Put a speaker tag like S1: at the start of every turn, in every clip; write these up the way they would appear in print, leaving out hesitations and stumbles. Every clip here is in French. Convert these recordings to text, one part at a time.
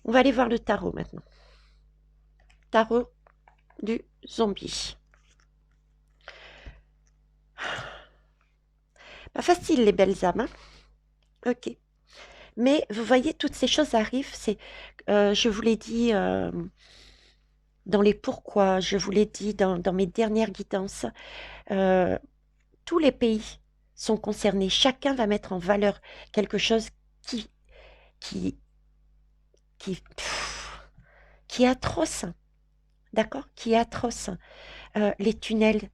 S1: On va aller voir le tarot maintenant. Tarot du zombie. Pas facile les belles âmes, hein. Ok. Mais vous voyez, toutes ces choses arrivent. Je vous l'ai dit dans les pourquoi, je vous l'ai dit dans mes dernières guidances. euh, Tous les pays sont concernés. Chacun va mettre en valeur quelque chose qui, qui, qui est atroce. D'accord? Qui est atroce. Les tunnels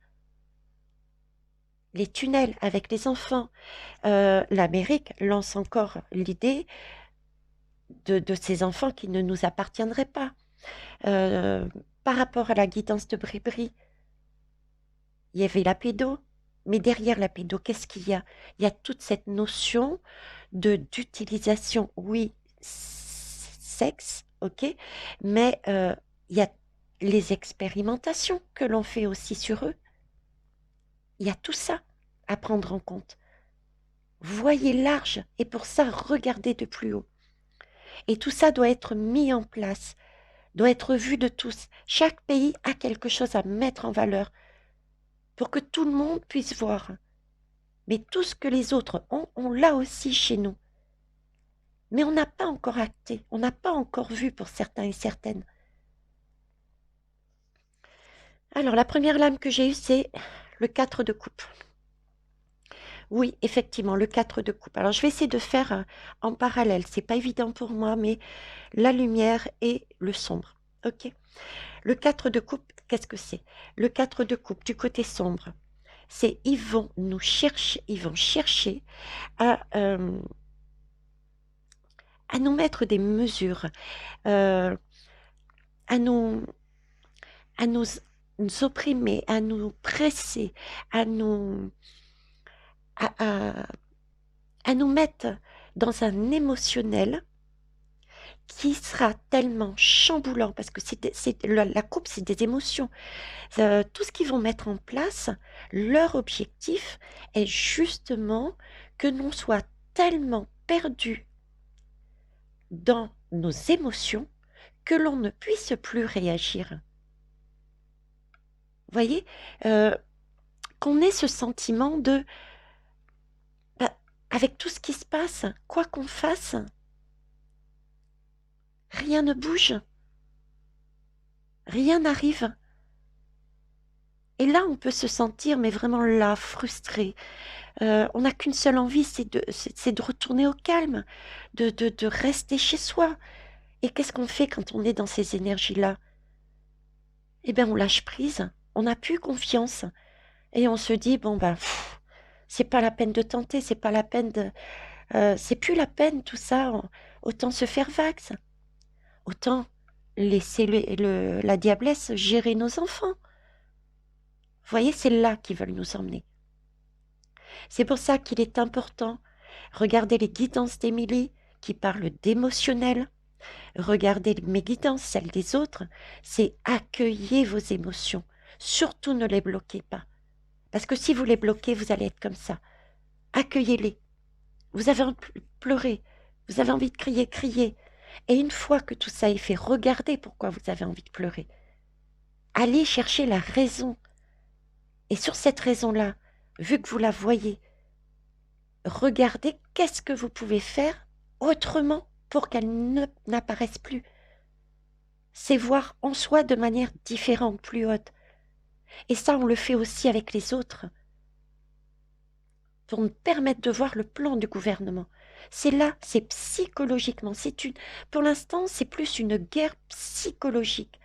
S1: avec les enfants. L'Amérique lance encore l'idée de ces enfants qui ne nous appartiendraient pas. Euh, Par rapport à la guidance de Brébry, il y avait la pédo, mais derrière la pédo, qu'est-ce qu'il y a? Il y a toute cette notion d'utilisation, oui, sexe, ok, mais il y a les expérimentations que l'on fait aussi sur eux. Il y a tout ça à prendre en compte. Voyez large et pour ça, regardez de plus haut. Et tout ça doit être mis en place, doit être vu de tous. Chaque pays a quelque chose à mettre en valeur pour que tout le monde puisse voir. Mais tout ce que les autres ont, on l'a aussi chez nous. Mais on n'a pas encore acté, on n'a pas encore vu pour certains et certaines. Alors, la première lame que j'ai eue, c'est le 4 de coupe. Oui, effectivement, le 4 de coupe. Alors, je vais essayer de faire en parallèle. C'est pas évident pour moi, mais la lumière et le sombre. Ok. Le 4 de coupe, qu'est-ce que c'est? Le 4 de coupe, du côté sombre, c'est ils vont chercher à nous mettre des mesures, euh, à nous, à nous opprimer, à nous presser, à nous, à, à nous mettre dans un émotionnel qui sera tellement chamboulant, parce que la coupe, c'est des émotions. Tout ce qu'ils vont mettre en place, leur objectif est justement que l'on soit tellement perdu dans nos émotions que l'on ne puisse plus réagir. Vous voyez, qu'on ait ce sentiment de, bah, avec tout ce qui se passe, quoi qu'on fasse, rien ne bouge, rien n'arrive. Et là, on peut se sentir, mais vraiment là, frustré. On n'a qu'une seule envie, c'est de retourner au calme, de rester chez soi. Et qu'est-ce qu'on fait quand on est dans ces énergies-là? Eh bien, on lâche prise, on n'a plus confiance. Et on se dit, bon, ben, c'est pas la peine de tenter, c'est pas la peine de... c'est plus la peine tout ça, autant se faire vax, autant laisser la diablesse gérer nos enfants. Vous voyez, c'est là qu'ils veulent nous emmener. C'est pour ça qu'il est important, regardez les guidances d'Émilie qui parlent d'émotionnel, regardez mes guidances, celles des autres, c'est accueillez vos émotions, surtout ne les bloquez pas. Parce que si vous les bloquez, vous allez être comme ça. Accueillez-les. Vous avez envie de pleurer, vous avez envie de crier, criez. Et une fois que tout ça est fait, regardez pourquoi vous avez envie de pleurer. Allez chercher la raison. Et sur cette raison-là, vu que vous la voyez, regardez qu'est-ce que vous pouvez faire autrement pour qu'elle n'apparaisse plus. C'est voir en soi de manière différente, plus haute. Et ça, on le fait aussi avec les autres, pour nous permettre de voir le plan du gouvernement. C'est là, c'est psychologiquement, pour l'instant, c'est plus une guerre psychologique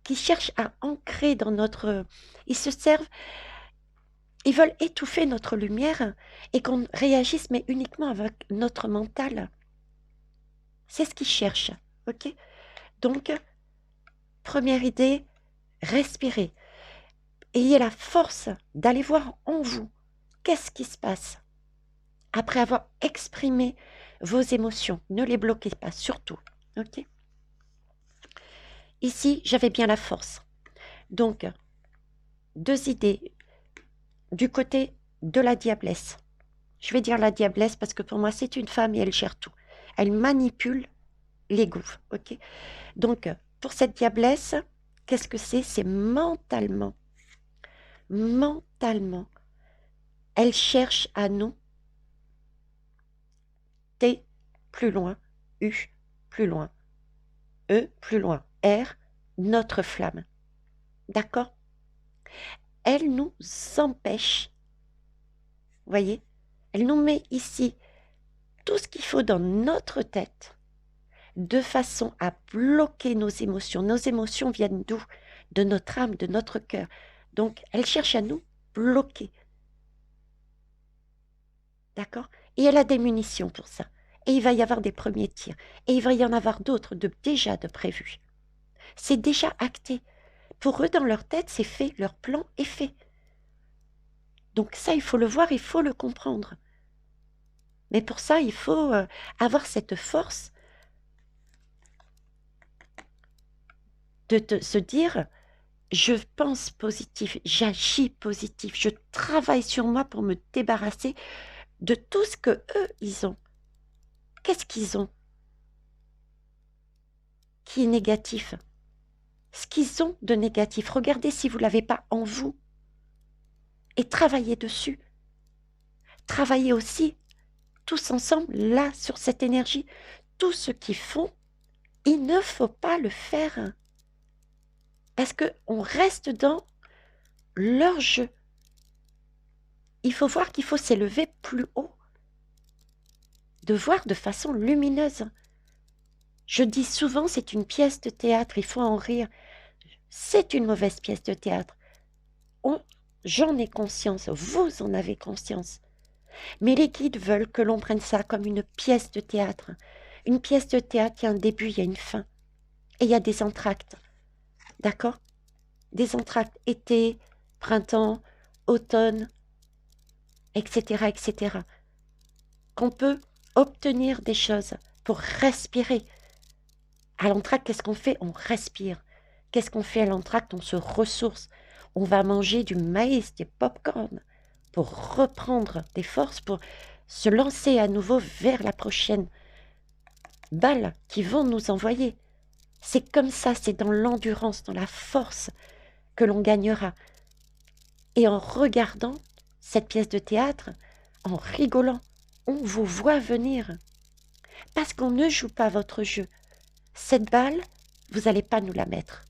S1: qui cherche à ancrer dans notre... Ils se servent, ils veulent étouffer notre lumière et qu'on réagisse, mais uniquement avec notre mental. C'est ce qu'ils cherchent, ok? Donc, première idée, respirez. Ayez la force d'aller voir en vous qu'est-ce qui se passe. Après avoir exprimé vos émotions, ne les bloquez pas, surtout. Ok? Ici, j'avais bien la force. Donc, deux idées du côté de la diablesse. Je vais dire la diablesse parce que pour moi, c'est une femme et elle gère tout. Elle manipule l'ego, ok? Donc, pour cette diablesse, qu'est-ce que c'est? C'est mentalement, mentalement, elle cherche à nous, T plus loin, U plus loin, E plus loin, R, notre flamme, d'accord? Elle nous empêche, vous voyez? Elle nous met ici tout ce qu'il faut dans notre tête, de façon à bloquer nos émotions. Nos émotions viennent d'où? De notre âme, de notre cœur. Donc, elle cherche à nous bloquer. D'accord? Et elle a des munitions pour ça. Et il va y avoir des premiers tirs. Et il va y en avoir d'autres déjà de prévus. C'est déjà acté. Pour eux, dans leur tête, c'est fait. Leur plan est fait. Donc ça, il faut le voir, il faut le comprendre. Mais pour ça, il faut avoir cette force de se dire, je pense positif, j'agis positif, je travaille sur moi pour me débarrasser de tout ce que eux, ils ont. Qu'est-ce qu'ils ont qui est négatif? Ce qu'ils ont de négatif. Regardez si vous ne l'avez pas en vous. Et travaillez dessus. Travaillez aussi tous ensemble là sur cette énergie. Tout ce qu'ils font, il ne faut pas le faire. Parce qu'on reste dans leur jeu. Il faut voir qu'il faut s'élever plus haut. De voir de façon lumineuse. Je dis souvent, c'est une pièce de théâtre, il faut en rire. C'est une mauvaise pièce de théâtre. J'en ai conscience, vous en avez conscience. Mais les guides veulent que l'on prenne ça comme une pièce de théâtre. Une pièce de théâtre, il y a un début, il y a une fin. Et il y a des entr'actes. D'accord? Des entr'actes été, printemps, automne, etc., etc. Qu'on peut obtenir des choses pour respirer. À l'entracte, qu'est-ce qu'on fait? On respire. Qu'est-ce qu'on fait à l'entracte? On se ressource. On va manger du maïs, des pop-corn, pour reprendre des forces, pour se lancer à nouveau vers la prochaine balle qui vont nous envoyer. C'est comme ça, c'est dans l'endurance, dans la force que l'on gagnera. Et en regardant cette pièce de théâtre, en rigolant, on vous voit venir. Parce qu'on ne joue pas votre jeu. Cette balle, vous n'allez pas nous la mettre.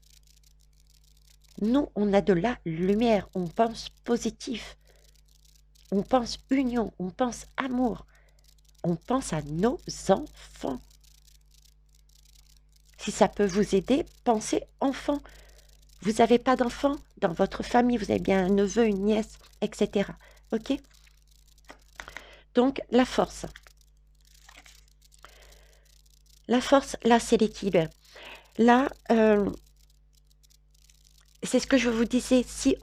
S1: Nous, on a de la lumière, on pense positif, on pense union, on pense amour, on pense à nos enfants. Si ça peut vous aider, pensez enfant. Vous n'avez pas d'enfant dans votre famille, vous avez bien un neveu, une nièce, etc. Ok? Donc, la force. La force, là, c'est l'équilibre. Là, c'est ce que je vous disais, si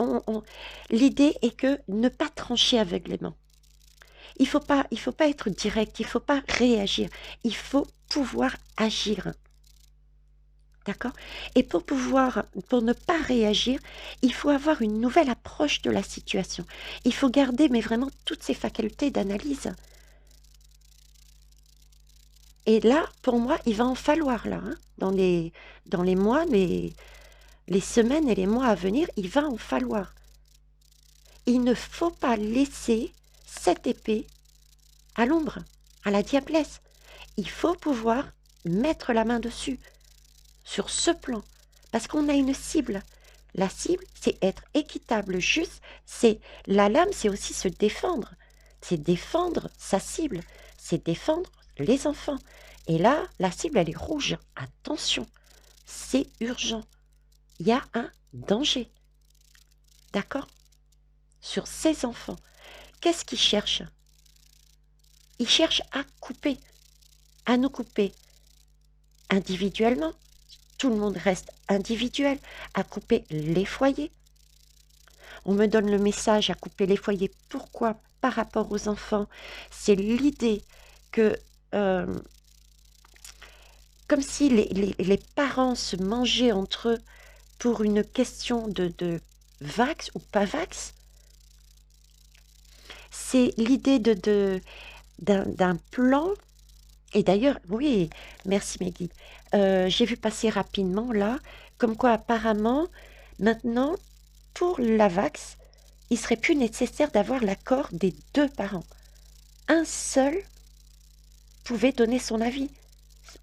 S1: l'idée est que ne pas trancher aveuglément. Il faut pas être direct, il ne faut pas réagir, il faut pouvoir agir. D'accord? Et pour ne pas réagir, il faut avoir une nouvelle approche de la situation. Il faut garder, mais vraiment, toutes ses facultés d'analyse. Et là, pour moi, il va en falloir, là, hein, dans les mois, les semaines et les mois à venir, il va en falloir. Il ne faut pas laisser cette épée à l'ombre, à la diablesse. Il faut pouvoir mettre la main dessus, sur ce plan, parce qu'on a une cible. La cible, c'est être équitable, juste. C'est la lame, c'est aussi se défendre. C'est défendre sa cible, c'est défendre les enfants. Et là, la cible, elle est rouge. Attention, c'est urgent. Il y a un danger. D'accord? Sur ces enfants. Qu'est-ce qu'ils cherchent? Ils cherchent à couper, à nous couper individuellement. Tout le monde reste individuel, à couper les foyers. On me donne le message à couper les foyers. Pourquoi? Par rapport aux enfants. C'est l'idée que, comme si les parents se mangeaient entre eux pour une question de vax ou pas vax. C'est l'idée d'un plan Et d'ailleurs, oui, merci Maggie. J'ai vu passer rapidement là, comme quoi apparemment, maintenant, pour la vax, il serait plus nécessaire d'avoir l'accord des deux parents. Un seul pouvait donner son avis.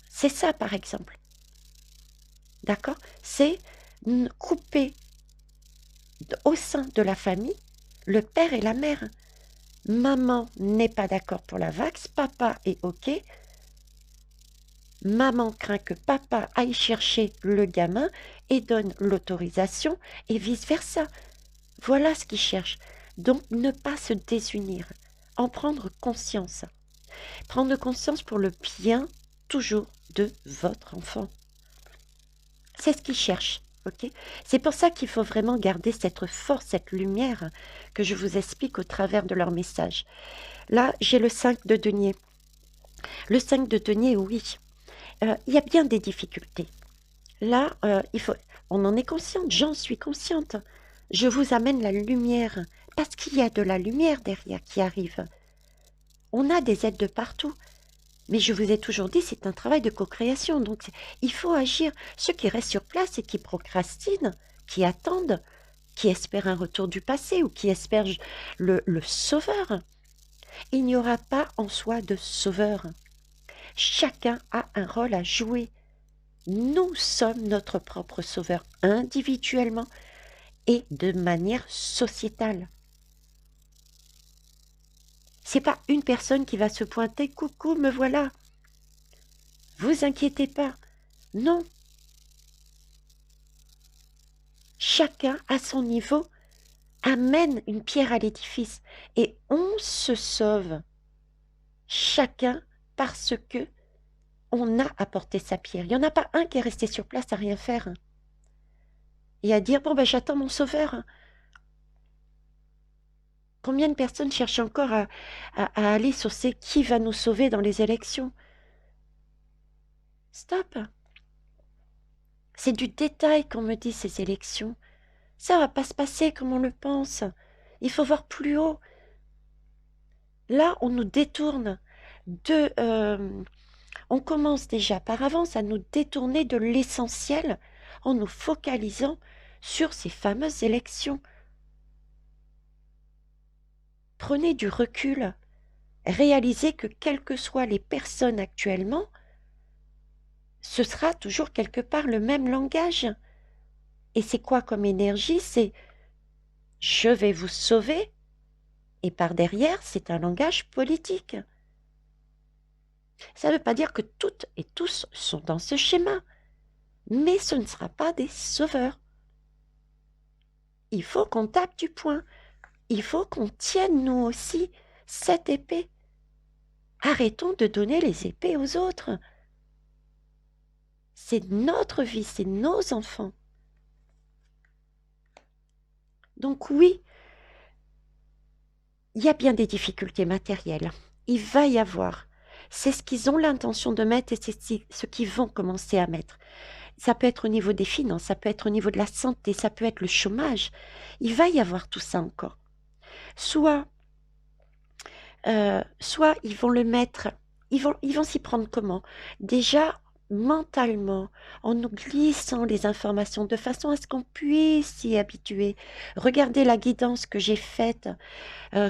S1: C'est ça, par exemple. D'accord? C'est couper au sein de la famille le père et la mère. Maman n'est pas d'accord pour la vax, papa est OK. Maman craint que papa aille chercher le gamin et donne l'autorisation et vice-versa. Voilà ce qu'ils cherchent. Donc ne pas se désunir, en prendre conscience. Prendre conscience pour le bien toujours de votre enfant. C'est ce qu'ils cherchent. Okay, c'est pour ça qu'il faut vraiment garder cette force, cette lumière que je vous explique au travers de leur message. Là, j'ai le 5 de denier. Le 5 de denier, oui, il y a bien des difficultés. Là, on en est consciente, j'en suis consciente. Je vous amène la lumière, parce qu'il y a de la lumière derrière qui arrive. On a des aides de partout. Mais je vous ai toujours dit, c'est un travail de co-création. Donc, il faut agir. Ceux qui restent sur place et qui procrastinent, qui attendent, qui espèrent un retour du passé ou qui espèrent le sauveur, il n'y aura pas en soi de sauveur. Chacun a un rôle à jouer. Nous sommes notre propre sauveur individuellement et de manière sociétale. C'est pas une personne qui va se pointer, coucou, me voilà. Vous inquiétez pas. Non. Chacun à son niveau amène une pierre à l'édifice et on se sauve. Chacun parce que on a apporté sa pierre. Il n'y en a pas un qui est resté sur place à rien faire et à dire bon ben j'attends mon sauveur. Combien de personnes cherchent encore à aller sur ces qui va nous sauver dans les élections? Stop. C'est du détail qu'on me dit ces élections. Ça va pas se passer comme on le pense. Il faut voir plus haut. Là, on nous détourne de... on commence déjà par avance à nous détourner de l'essentiel en nous focalisant sur ces fameuses élections. Prenez du recul. Réalisez que quelles que soient les personnes actuellement, ce sera toujours quelque part le même langage. Et c'est quoi comme énergie? C'est je vais vous sauver. Et par derrière, c'est un langage politique. Ça ne veut pas dire que toutes et tous sont dans ce schéma, mais ce ne sera pas des sauveurs. Il faut qu'on tape du poing. Il faut qu'on tienne, nous aussi, cette épée. Arrêtons de donner les épées aux autres. C'est notre vie, c'est nos enfants. Donc oui, il y a bien des difficultés matérielles. Il va y avoir. C'est ce qu'ils ont l'intention de mettre et c'est ce qu'ils vont commencer à mettre. Ça peut être au niveau des finances, ça peut être au niveau de la santé, ça peut être le chômage. Il va y avoir tout ça encore. Soit ils vont le mettre, ils vont s'y prendre comment? Déjà, mentalement, en nous glissant les informations de façon à ce qu'on puisse s'y habituer. Regardez la guidance que j'ai faite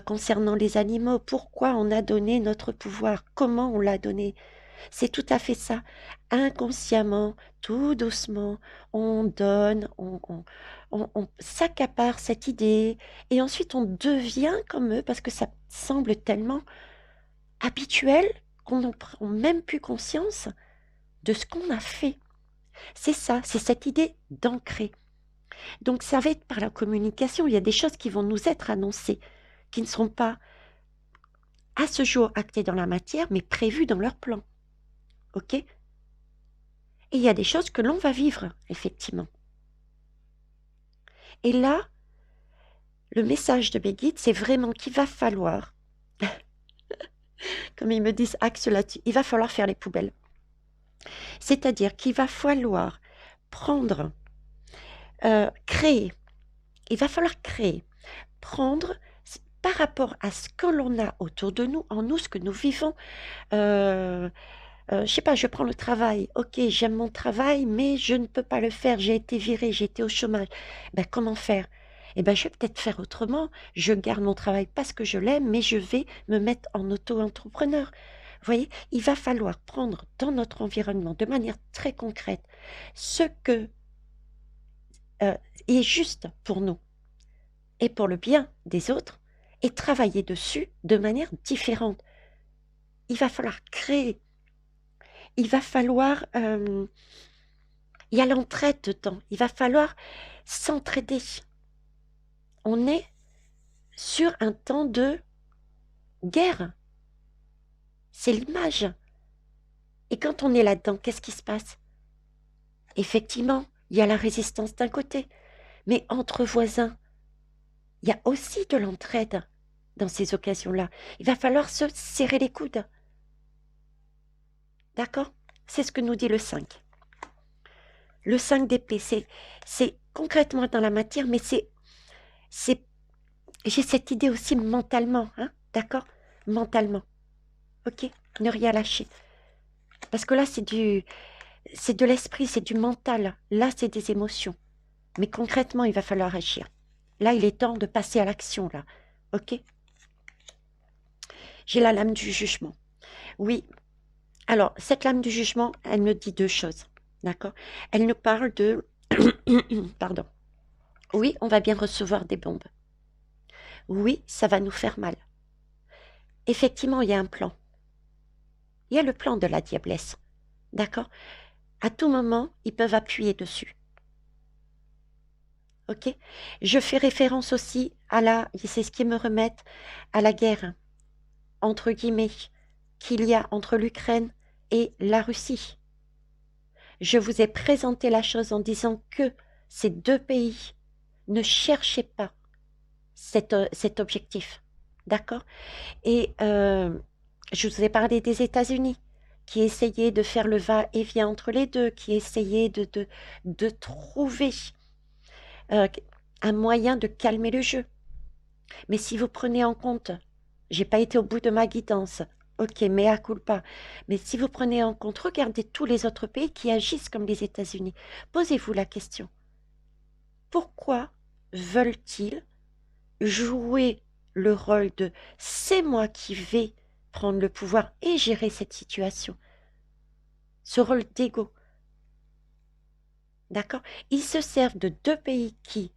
S1: concernant les animaux. Pourquoi on a donné notre pouvoir? Comment on l'a donné? C'est tout à fait ça. Inconsciemment, tout doucement, on donne, on s'accapare cette idée et ensuite on devient comme eux parce que ça semble tellement habituel qu'on n'en prend même plus conscience de ce qu'on a fait. C'est ça, c'est cette idée d'ancrer. Donc ça va être par la communication, il y a des choses qui vont nous être annoncées, qui ne seront pas à ce jour actées dans la matière, mais prévues dans leur plan. OK? Et il y a des choses que l'on va vivre, effectivement. Et là, le message de mes guides, c'est vraiment qu'il va falloir, comme ils me disent, axe là-dessus, il va falloir faire les poubelles. C'est-à-dire qu'il va falloir prendre, créer, il va falloir créer, prendre par rapport à ce que l'on a autour de nous, en nous, ce que nous vivons, je sais pas, je prends le travail. Ok, j'aime mon travail, mais je ne peux pas le faire. J'ai été virée, j'ai été au chômage. Ben, comment faire? Eh ben, je vais peut-être faire autrement. Je garde mon travail parce que je l'aime, mais je vais me mettre en auto-entrepreneur. Vous voyez, il va falloir prendre dans notre environnement de manière très concrète ce que euh, est juste pour nous et pour le bien des autres et travailler dessus de manière différente. Il va falloir créer, il va falloir il y a l'entraide dedans. Il va falloir s'entraider. On est sur un temps de guerre. C'est l'image. Et quand on est là-dedans, qu'est-ce qui se passe? Effectivement, il y a la résistance d'un côté. Mais entre voisins, il y a aussi de l'entraide dans ces occasions-là. Il va falloir se serrer les coudes. D'accord? C'est ce que nous dit le 5. Le 5 d'épée, c'est concrètement dans la matière, mais c'est j'ai cette idée aussi mentalement, hein, d'accord? Mentalement, ok? Ne rien lâcher. Parce que là, c'est de l'esprit, c'est du mental. Là, c'est des émotions. Mais concrètement, il va falloir agir. Là, il est temps de passer à l'action, là, ok? J'ai la lame du jugement. Oui, alors, cette lame du jugement, elle me dit deux choses, d'accord? Elle nous parle de... Pardon. Oui, on va bien recevoir des bombes. Oui, ça va nous faire mal. Effectivement, il y a un plan. Il y a le plan de la diablesse. D'accord? À tout moment, ils peuvent appuyer dessus. Ok? Je fais référence aussi à c'est ce qui me remet à la guerre, entre guillemets, qu'il y a entre l'Ukraine et la Russie. Je vous ai présenté la chose en disant que ces deux pays ne cherchaient pas cet objectif. D'accord? Et je vous ai parlé des États-Unis qui essayaient de faire le va-et-vient entre les deux, qui essayaient de trouver un moyen de calmer le jeu. Mais si vous prenez en compte, j'ai pas été au bout de ma guidance, ok, mea culpa, mais si vous prenez en compte, regardez tous les autres pays qui agissent comme les États-Unis. Posez-vous la question, pourquoi veulent-ils jouer le rôle de c'est moi qui vais prendre le pouvoir et gérer cette situation. Ce rôle d'ego. D'accord? Ils se servent de deux pays qui,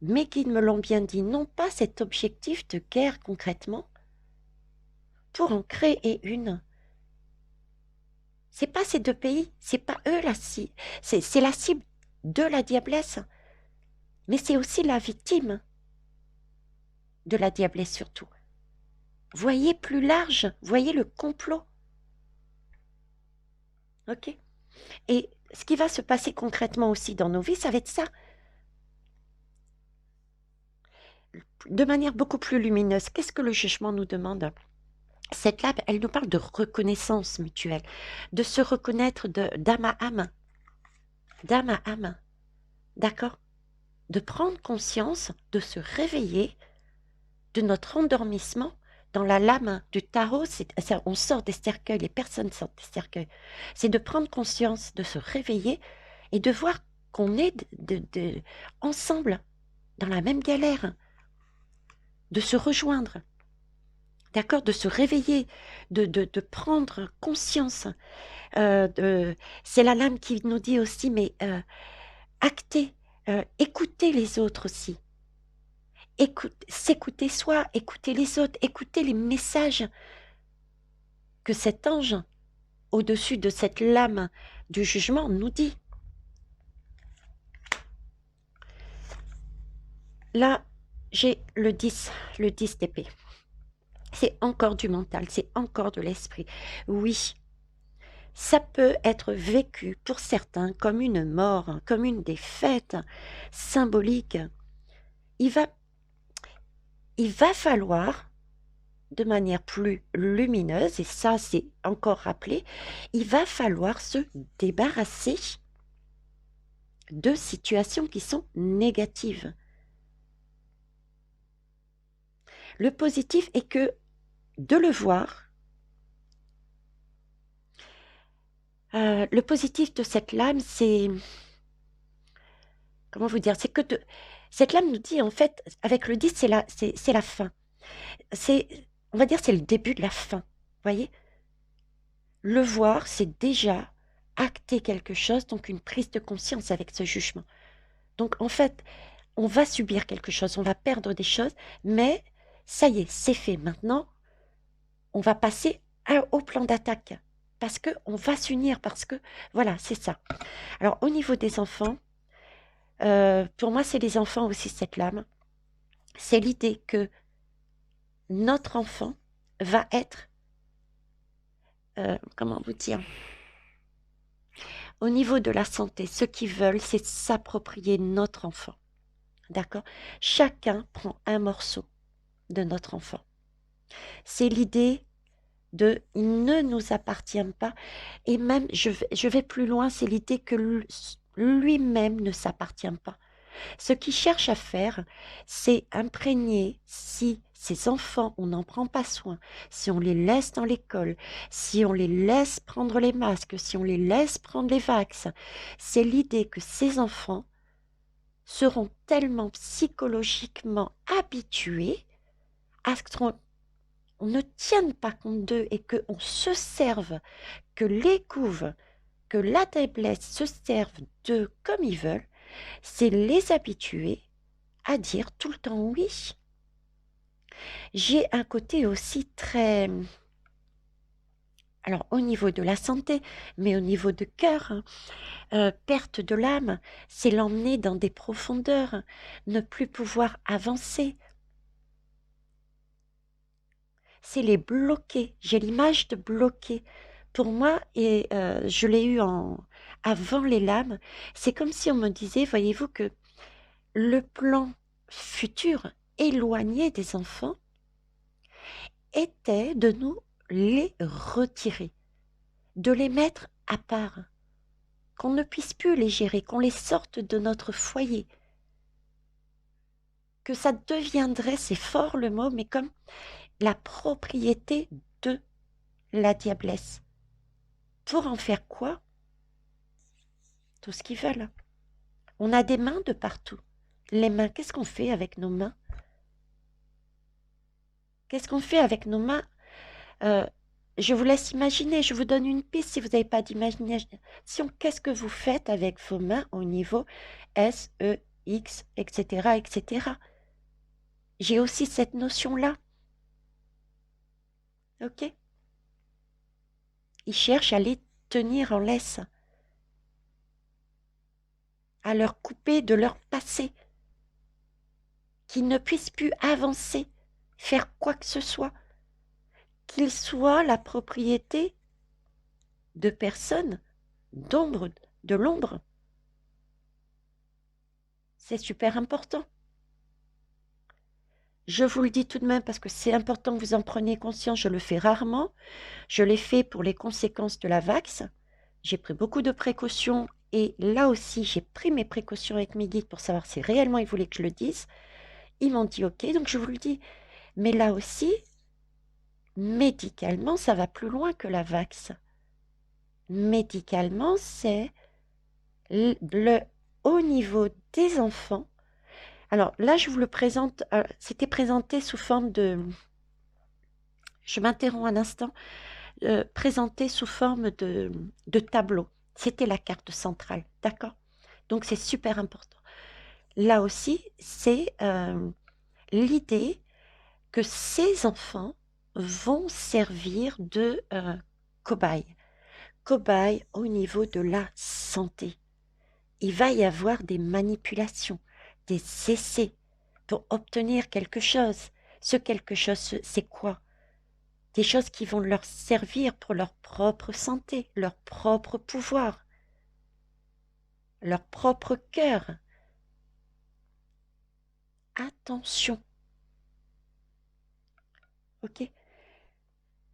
S1: mes guides me l'ont bien dit, n'ont pas cet objectif de guerre concrètement pour en créer une. C'est pas ces deux pays, c'est pas eux la cible, c'est la cible de la diablesse, mais c'est aussi la victime de la diablesse surtout. Voyez plus large, voyez le complot. Ok? Et ce qui va se passer concrètement aussi dans nos vies, ça va être ça. De manière beaucoup plus lumineuse, qu'est-ce que le jugement nous demande? Cette lame, elle nous parle de reconnaissance mutuelle, de se reconnaître d'âme à âme, d'âme à âme, d'accord? De prendre conscience, de se réveiller de notre endormissement dans la lame du tarot. On sort des cercueils, les personnes sortent des cercueils. C'est de prendre conscience, de se réveiller et de voir qu'on est ensemble dans la même galère, de se rejoindre, d'accord, de se réveiller, de prendre conscience. C'est la lame qui nous dit aussi, mais acter, écouter les autres aussi. S'écouter soi, écouter les autres, écouter les messages que cet ange, au-dessus de cette lame du jugement, nous dit. Là, j'ai le 10 d'épée. C'est encore du mental, c'est encore de l'esprit. Oui, ça peut être vécu pour certains comme une mort, comme une défaite symbolique. Il va falloir, de manière plus lumineuse, et ça c'est encore rappelé, il va falloir se débarrasser de situations qui sont négatives. Le positif est que de le voir, Le positif de cette lame, c'est, comment vous dire, c'est que cette lame nous dit, en fait, avec le 10, c'est la fin. C'est, on va dire, c'est le début de la fin. Voyez? Le voir, c'est déjà acter quelque chose, donc une prise de conscience avec ce jugement. Donc, en fait, on va subir quelque chose, on va perdre des choses, mais ça y est, c'est fait. Maintenant, on va passer au plan d'attaque parce que on va s'unir, parce que voilà, c'est ça. Alors, au niveau des enfants, pour moi, c'est les enfants aussi, cette lame. C'est l'idée que notre enfant va être, comment vous dire, au niveau de la santé, ce qu'ils veulent, c'est s'approprier notre enfant. D'accord? Chacun prend un morceau de notre enfant. C'est l'idée de il ne nous appartient pas. Et même, je vais plus loin, c'est l'idée que lui-même ne s'appartient pas. Ce qu'il cherche à faire, c'est imprégner, si ces enfants, on n'en prend pas soin, si on les laisse dans l'école, si on les laisse prendre les masques, si on les laisse prendre les vax, c'est l'idée que ces enfants seront tellement psychologiquement habitués à ce qu'on ne tienne pas compte d'eux et qu'on se serve, que les couves, que la tablette se servent d'eux comme ils veulent, c'est les habituer à dire tout le temps oui. J'ai un côté aussi très, alors au niveau de la santé, mais au niveau de cœur, perte de l'âme, c'est l'emmener dans des profondeurs, ne plus pouvoir avancer. C'est les bloquer. J'ai l'image de bloquer. Pour moi, et je l'ai eu avant les lames, c'est comme si on me disait, voyez-vous, que le plan futur éloigné des enfants était de nous les retirer, de les mettre à part, qu'on ne puisse plus les gérer, qu'on les sorte de notre foyer, que ça deviendrait, c'est fort le mot, mais comme la propriété de la diablesse. Pour en faire quoi? Tout ce qu'ils veulent. On a des mains de partout. Les mains, qu'est-ce qu'on fait avec nos mains? Qu'est-ce qu'on fait avec nos mains? Euh, je vous laisse imaginer, je vous donne une piste si vous n'avez pas d'imagination. Qu'est-ce que vous faites avec vos mains au niveau S, E, X, etc., etc. J'ai aussi cette notion-là. Ok? Ils cherchent à les tenir en laisse, à leur couper de leur passé, qu'ils ne puissent plus avancer, faire quoi que ce soit, qu'ils soient la propriété de personnes d'ombre, de l'ombre. C'est super important. Je vous le dis tout de même parce que c'est important que vous en preniez conscience. Je le fais rarement. Je l'ai fait pour les conséquences de la vax. J'ai pris beaucoup de précautions et là aussi, j'ai pris mes précautions avec mes guides pour savoir si réellement ils voulaient que je le dise. Ils m'ont dit OK, donc je vous le dis. Mais là aussi, médicalement, ça va plus loin que la vax. Médicalement, c'est le haut niveau des enfants. Alors là, je vous le présente, c'était présenté sous forme de, je m'interromps un instant, présenté sous forme de tableau. C'était la carte centrale, d'accord? Donc c'est super important. Là aussi, c'est l'idée que ces enfants vont servir de cobayes. Cobayes au niveau de la santé. Il va y avoir des manipulations, des essais pour obtenir quelque chose. Ce quelque chose, c'est quoi? Des choses qui vont leur servir pour leur propre santé, leur propre pouvoir, leur propre cœur. Attention, ok?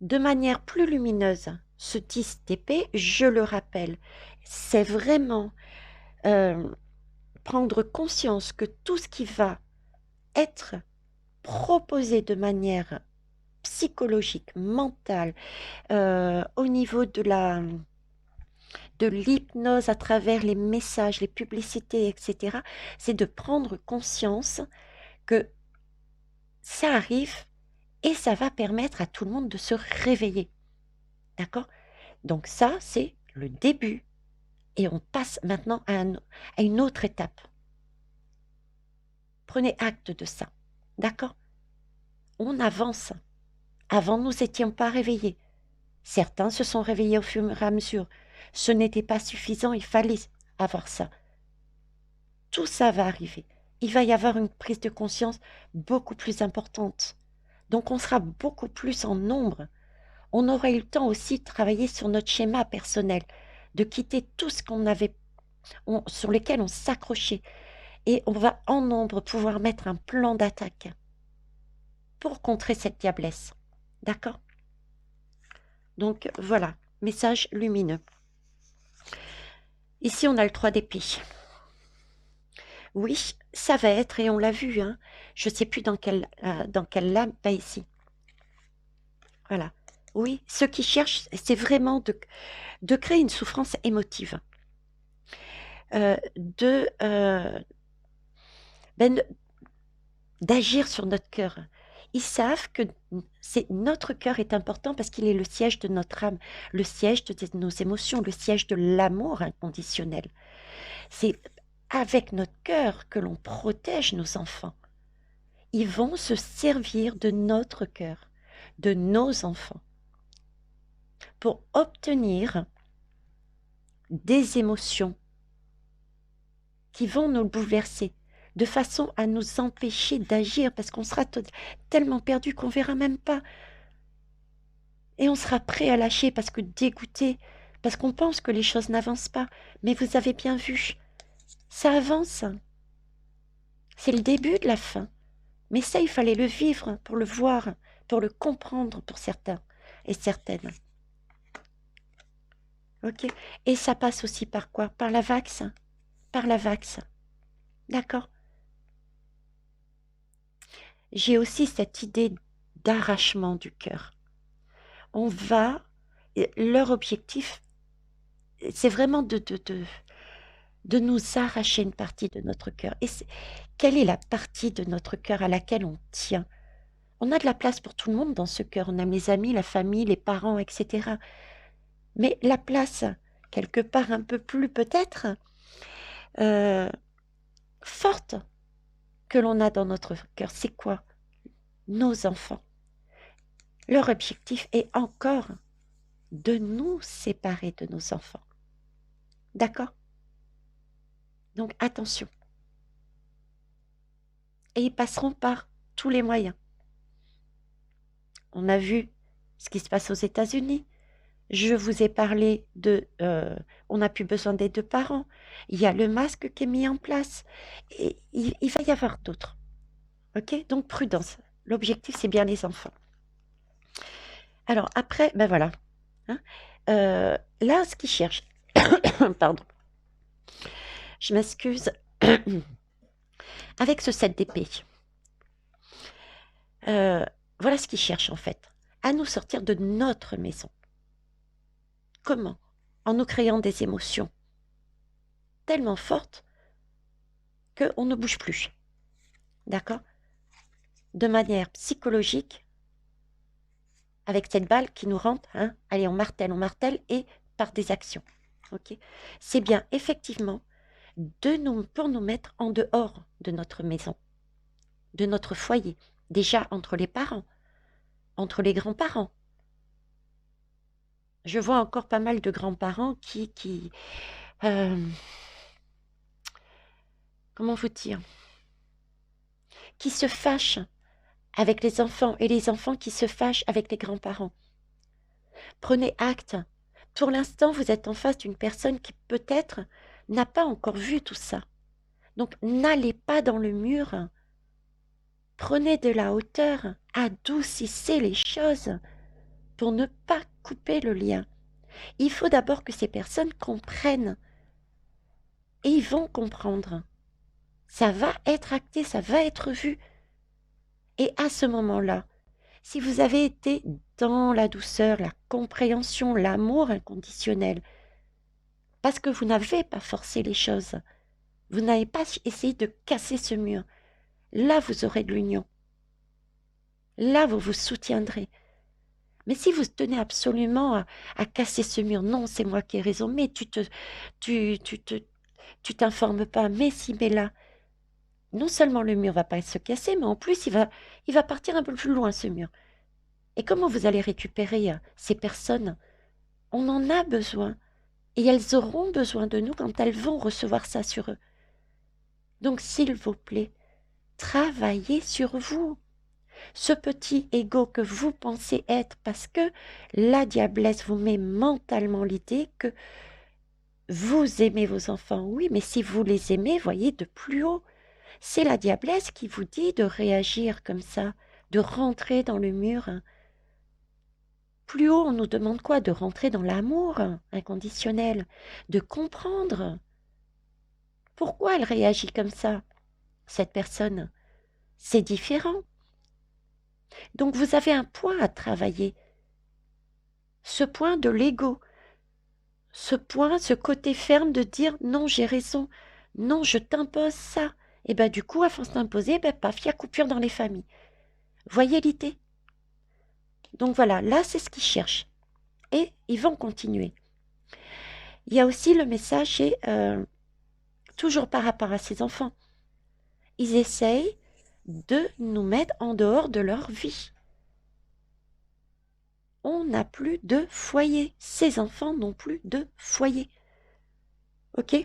S1: De manière plus lumineuse, ce 10 d'épée, je le rappelle, c'est vraiment prendre conscience que tout ce qui va être proposé de manière psychologique, mentale, au niveau de la de l'hypnose à travers les messages, les publicités, etc., c'est de prendre conscience que ça arrive et ça va permettre à tout le monde de se réveiller. D'accord? Donc ça, c'est le début. Et on passe maintenant à une autre étape. Prenez acte de ça. D'accord? On avance. Avant, nous n'étions pas réveillés. Certains se sont réveillés au fur et à mesure. Ce n'était pas suffisant, il fallait avoir ça. Tout ça va arriver. Il va y avoir une prise de conscience beaucoup plus importante. Donc on sera beaucoup plus en nombre. On aura eu le temps aussi de travailler sur notre schéma personnel, de quitter tout ce qu'on avait, sur lequel on s'accrochait. Et on va en nombre pouvoir mettre un plan d'attaque pour contrer cette diablesse. D'accord? Donc voilà, message lumineux. Ici, on a le 3 d'épée. Oui, ça va être, et on l'a vu, hein, je ne sais plus dans quelle lame, pas ici. Voilà. Oui, ce qui cherchent, c'est vraiment de créer une souffrance émotive. D'agir sur notre cœur. Ils savent que notre cœur est important parce qu'il est le siège de notre âme, le siège de nos émotions, le siège de l'amour inconditionnel. C'est avec notre cœur que l'on protège nos enfants. Ils vont se servir de notre cœur, de nos enfants, pour obtenir des émotions qui vont nous bouleverser, de façon à nous empêcher d'agir, parce qu'on sera tellement perdu qu'on ne verra même pas. Et on sera prêt à lâcher parce que dégoûté, parce qu'on pense que les choses n'avancent pas. Mais vous avez bien vu, ça avance. C'est le début de la fin. Mais ça, il fallait le vivre pour le voir, pour le comprendre pour certains et certaines. Ok? Et ça passe aussi par quoi? Par la vax. Par la vax. D'accord? J'ai aussi cette idée d'arrachement du cœur. Leur objectif, c'est vraiment de nous arracher une partie de notre cœur. Et quelle est la partie de notre cœur à laquelle on tient? On a de la place pour tout le monde dans ce cœur. On aime les amis, la famille, les parents, etc. Mais la place, quelque part un peu plus peut-être, forte que l'on a dans notre cœur, c'est quoi? Nos enfants. Leur objectif est encore de nous séparer de nos enfants. D'accord? Donc attention. Et ils passeront par tous les moyens. On a vu ce qui se passe aux États-Unis. Je vous ai parlé on n'a plus besoin des deux parents. Il y a le masque qui est mis en place. Et il va y avoir d'autres. Ok? Donc prudence. L'objectif, c'est bien les enfants. Alors après, ben voilà. Hein, là, ce qu'ils cherchent, pardon, je m'excuse, avec ce 7 d'épée, voilà ce qu'ils cherchent en fait, à nous sortir de notre maison. Comment? En nous créant des émotions tellement fortes qu'on ne bouge plus. D'accord? De manière psychologique, avec cette balle qui nous rentre, hein, allez, on martèle, et par des actions. Ok? C'est bien, effectivement, pour nous mettre en dehors de notre maison, de notre foyer, déjà entre les parents, entre les grands-parents. Je vois encore pas mal de grands-parents comment vous dire, qui se fâchent avec les enfants et les enfants qui se fâchent avec les grands-parents. Prenez acte. Pour l'instant, vous êtes en face d'une personne qui peut-être n'a pas encore vu tout ça. Donc, n'allez pas dans le mur. Prenez de la hauteur. Adoucissez les choses pour ne pas couper le lien. Il faut d'abord que ces personnes comprennent. Et ils vont comprendre. Ça va être acté, ça va être vu. Et à ce moment-là, si vous avez été dans la douceur, la compréhension, l'amour inconditionnel, Parce que vous n'avez pas forcé les choses. Vous n'avez pas essayé de casser ce mur. Là, vous aurez de l'union. Là, vous vous soutiendrez. Mais si vous tenez absolument à casser ce mur, non, c'est moi qui ai raison, mais tu t'informes pas, mais si, mais là, non seulement le mur va pas se casser, mais en plus, il va partir un peu plus loin, ce mur. Et comment vous allez récupérer ces personnes? On en a besoin. Et elles auront besoin de nous quand elles vont recevoir ça sur eux. Donc, s'il vous plaît, travaillez sur vous. Ce petit ego que vous pensez être, parce que la diablesse vous met mentalement l'idée que vous aimez vos enfants. Oui, mais si vous les aimez, voyez de plus haut. C'est la diablesse qui vous dit de réagir comme ça, de rentrer dans le mur. Plus haut, on nous demande quoi? De rentrer dans l'amour inconditionnel, de comprendre. Pourquoi elle réagit comme ça, cette personne? C'est différent. Donc vous avez un point à travailler. Ce point de l'ego. Ce point, ce côté ferme de dire non, j'ai raison. Non, je t'impose ça. Et bien du coup, à force d'imposer, paf, il y a coupure dans les familles. Voyez l'idée? Donc voilà, là c'est ce qu'ils cherchent. Et ils vont continuer. Il y a aussi le message, et toujours par rapport à ces enfants. Ils essayent de nous mettre en dehors de leur vie. On n'a plus de foyer. Ces enfants n'ont plus de foyer. Ok?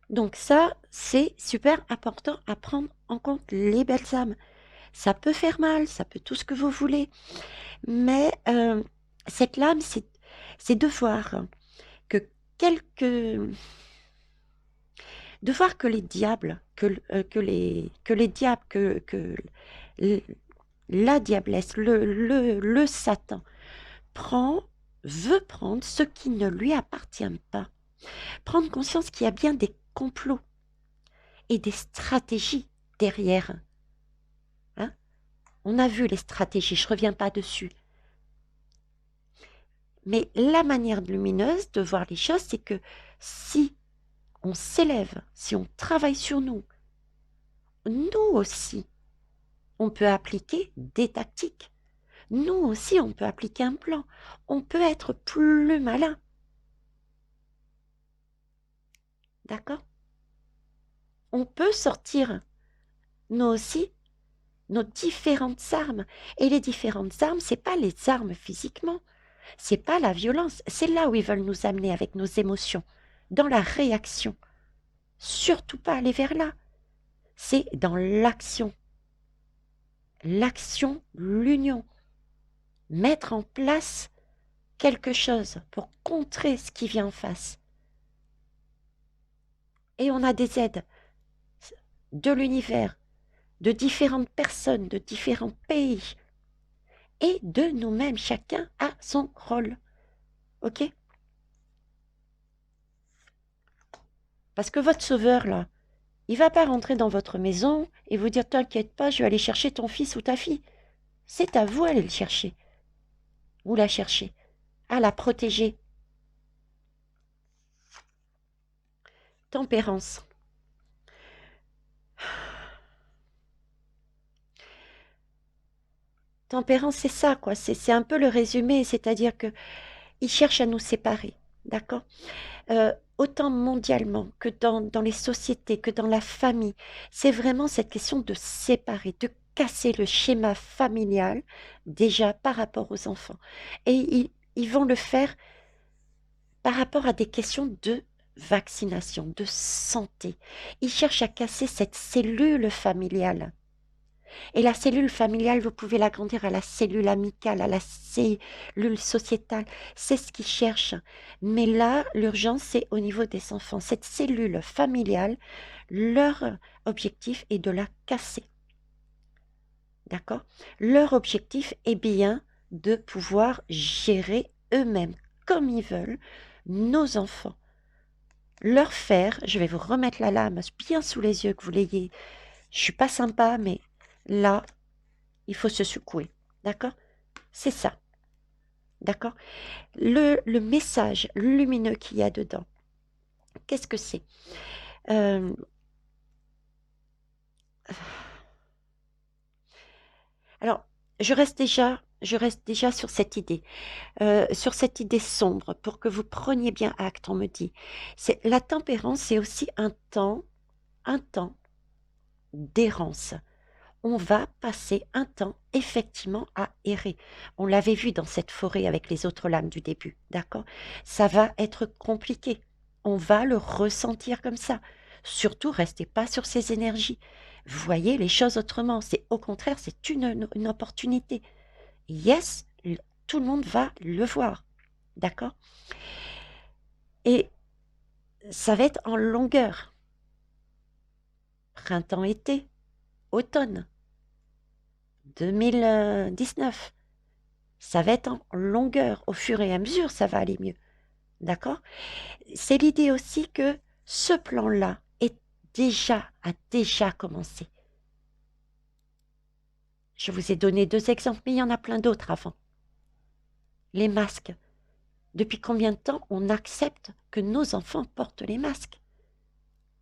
S1: Donc ça, c'est super important à prendre en compte, les belles âmes. Ça peut faire mal, ça peut tout ce que vous voulez. Mais cette lame, c'est de voir que quelques... De voir que les diables, que les diables, la diablesse, le Satan veut prendre ce qui ne lui appartient pas. Prendre conscience qu'il y a bien des complots et des stratégies derrière. Hein? On a vu les stratégies, je ne reviens pas dessus. Mais la manière lumineuse de voir les choses, c'est que si on s'élève, si on travaille sur nous, nous aussi, on peut appliquer des tactiques. Nous aussi, on peut appliquer un plan. On peut être plus malin. D'accord? On peut sortir, nous aussi, nos différentes armes. Et les différentes armes, c'est pas les armes physiquement. C'est pas la violence. C'est là où ils veulent nous amener avec nos émotions. Dans la réaction. Surtout pas aller vers là. C'est dans l'action. L'action, l'union. Mettre en place quelque chose pour contrer ce qui vient en face. Et on a des aides de l'univers, de différentes personnes, de différents pays, et de nous-mêmes. Chacun a son rôle. Ok? Parce que votre sauveur, là, il va pas rentrer dans votre maison et vous dire, t'inquiète pas, je vais aller chercher ton fils ou ta fille. C'est à vous d'aller le chercher. Ou la chercher. À la protéger. Tempérance. Tempérance, c'est ça, quoi. C'est un peu le résumé, c'est-à-dire que ils cherchent à nous séparer, d'accord? Autant mondialement que dans les sociétés, que dans la famille. C'est vraiment cette question de séparer, de casser le schéma familial, déjà par rapport aux enfants. Et ils vont le faire par rapport à des questions de vaccination, de santé. Ils cherchent à casser cette cellule familiale. Et la cellule familiale, vous pouvez l'agrandir à la cellule amicale, à la cellule sociétale. C'est ce qu'ils cherchent. Mais là, l'urgence, c'est au niveau des enfants. Cette cellule familiale, leur objectif est de la casser. D'accord? Leur objectif est bien de pouvoir gérer eux-mêmes, comme ils veulent, nos enfants. Leur faire, je vais vous remettre la lame bien sous les yeux, que vous l'ayez. Je suis pas sympa, mais là, il faut se secouer. D'accord? C'est ça. D'accord? Le message lumineux qu'il y a dedans, qu'est-ce que c'est? Euh, alors, je reste déjà sur cette idée sombre, pour que vous preniez bien acte, on me dit. La tempérance, c'est aussi un temps d'errance. On va passer un temps effectivement à errer. On l'avait vu dans cette forêt avec les autres lames du début, d'accord? Ça va être compliqué. On va le ressentir comme ça. Surtout, restez pas sur ces énergies. Voyez les choses autrement. C'est au contraire, c'est une opportunité. Yes, tout le monde va le voir, d'accord? Et ça va être en longueur. Printemps-été, automne 2019. Ça va être en longueur. Au fur et à mesure, ça va aller mieux. D'accord? C'est l'idée aussi que ce plan-là a déjà commencé. Je vous ai donné 2 exemples, mais il y en a plein d'autres avant. Les masques. Depuis combien de temps on accepte que nos enfants portent les masques?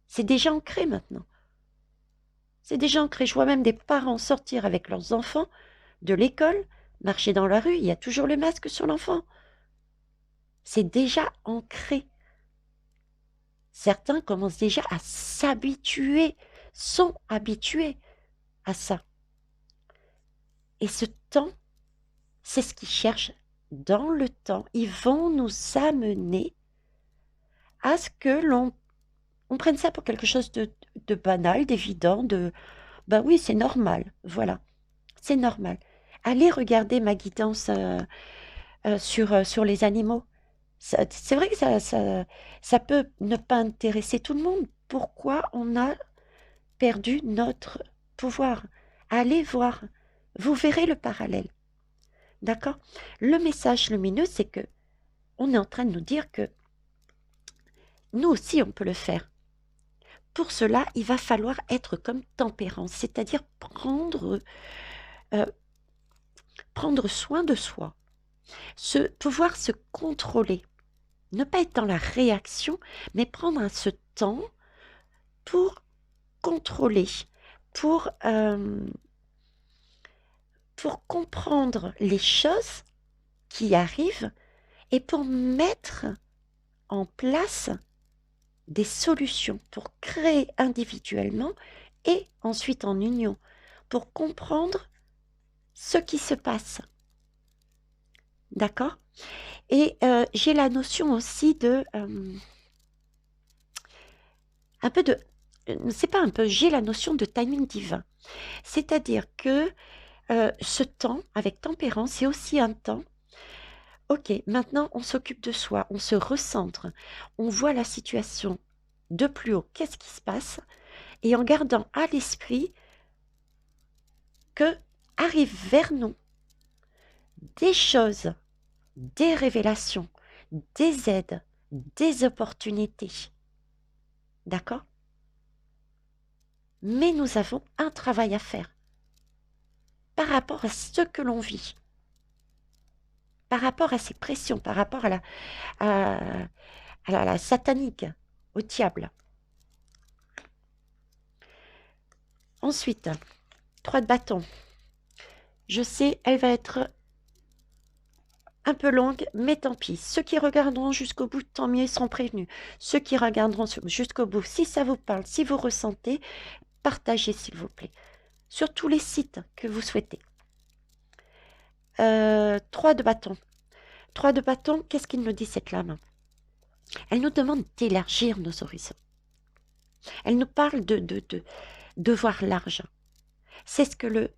S1: C'est déjà ancré maintenant. C'est déjà ancré. Je vois même des parents sortir avec leurs enfants de l'école, marcher dans la rue, il y a toujours le masque sur l'enfant. C'est déjà ancré. Certains commencent déjà à s'habituer, sont habitués à ça. Et ce temps, c'est ce qu'ils cherchent dans le temps. Ils vont nous amener à ce que on prenne ça pour quelque chose de banal, d'évident, ben oui, c'est normal, voilà, c'est normal. Allez regarder ma guidance sur les animaux. C'est vrai que ça peut ne pas intéresser tout le monde. Pourquoi on a perdu notre pouvoir? Allez voir, vous verrez le parallèle. D'accord? Le message lumineux, c'est que on est en train de nous dire que nous aussi, on peut le faire. Pour cela, il va falloir être comme tempérance, c'est-à-dire euh, prendre soin de soi, pouvoir se contrôler, ne pas être dans la réaction, mais prendre ce temps pour contrôler, pour, euh, pour comprendre les choses qui arrivent et pour mettre en place des solutions, pour créer individuellement et ensuite en union, pour comprendre ce qui se passe. D'accord? Et j'ai la notion aussi un peu de, c'est pas un peu, j'ai la notion de timing divin. C'est-à-dire que ce temps avec tempérance, c'est aussi un temps. Ok, maintenant on s'occupe de soi, on se recentre, on voit la situation de plus haut, qu'est-ce qui se passe, et en gardant à l'esprit que arrivent vers nous des choses, des révélations, des aides, des opportunités. D'accord? Mais nous avons un travail à faire par rapport à ce que l'on vit, par rapport à ces pressions, par rapport à la satanique, au diable. Ensuite, 3 de bâton. Je sais, elle va être un peu longue, mais tant pis. Ceux qui regarderont jusqu'au bout, tant mieux, ils seront prévenus. Ceux qui regarderont jusqu'au bout, si ça vous parle, si vous ressentez, partagez s'il vous plaît, sur tous les sites que vous souhaitez. 3 de bâton. 3 de bâton, qu'est-ce qu'il nous dit cette lame? Elle nous demande d'élargir nos horizons. Elle nous parle de voir large. C'est ce que le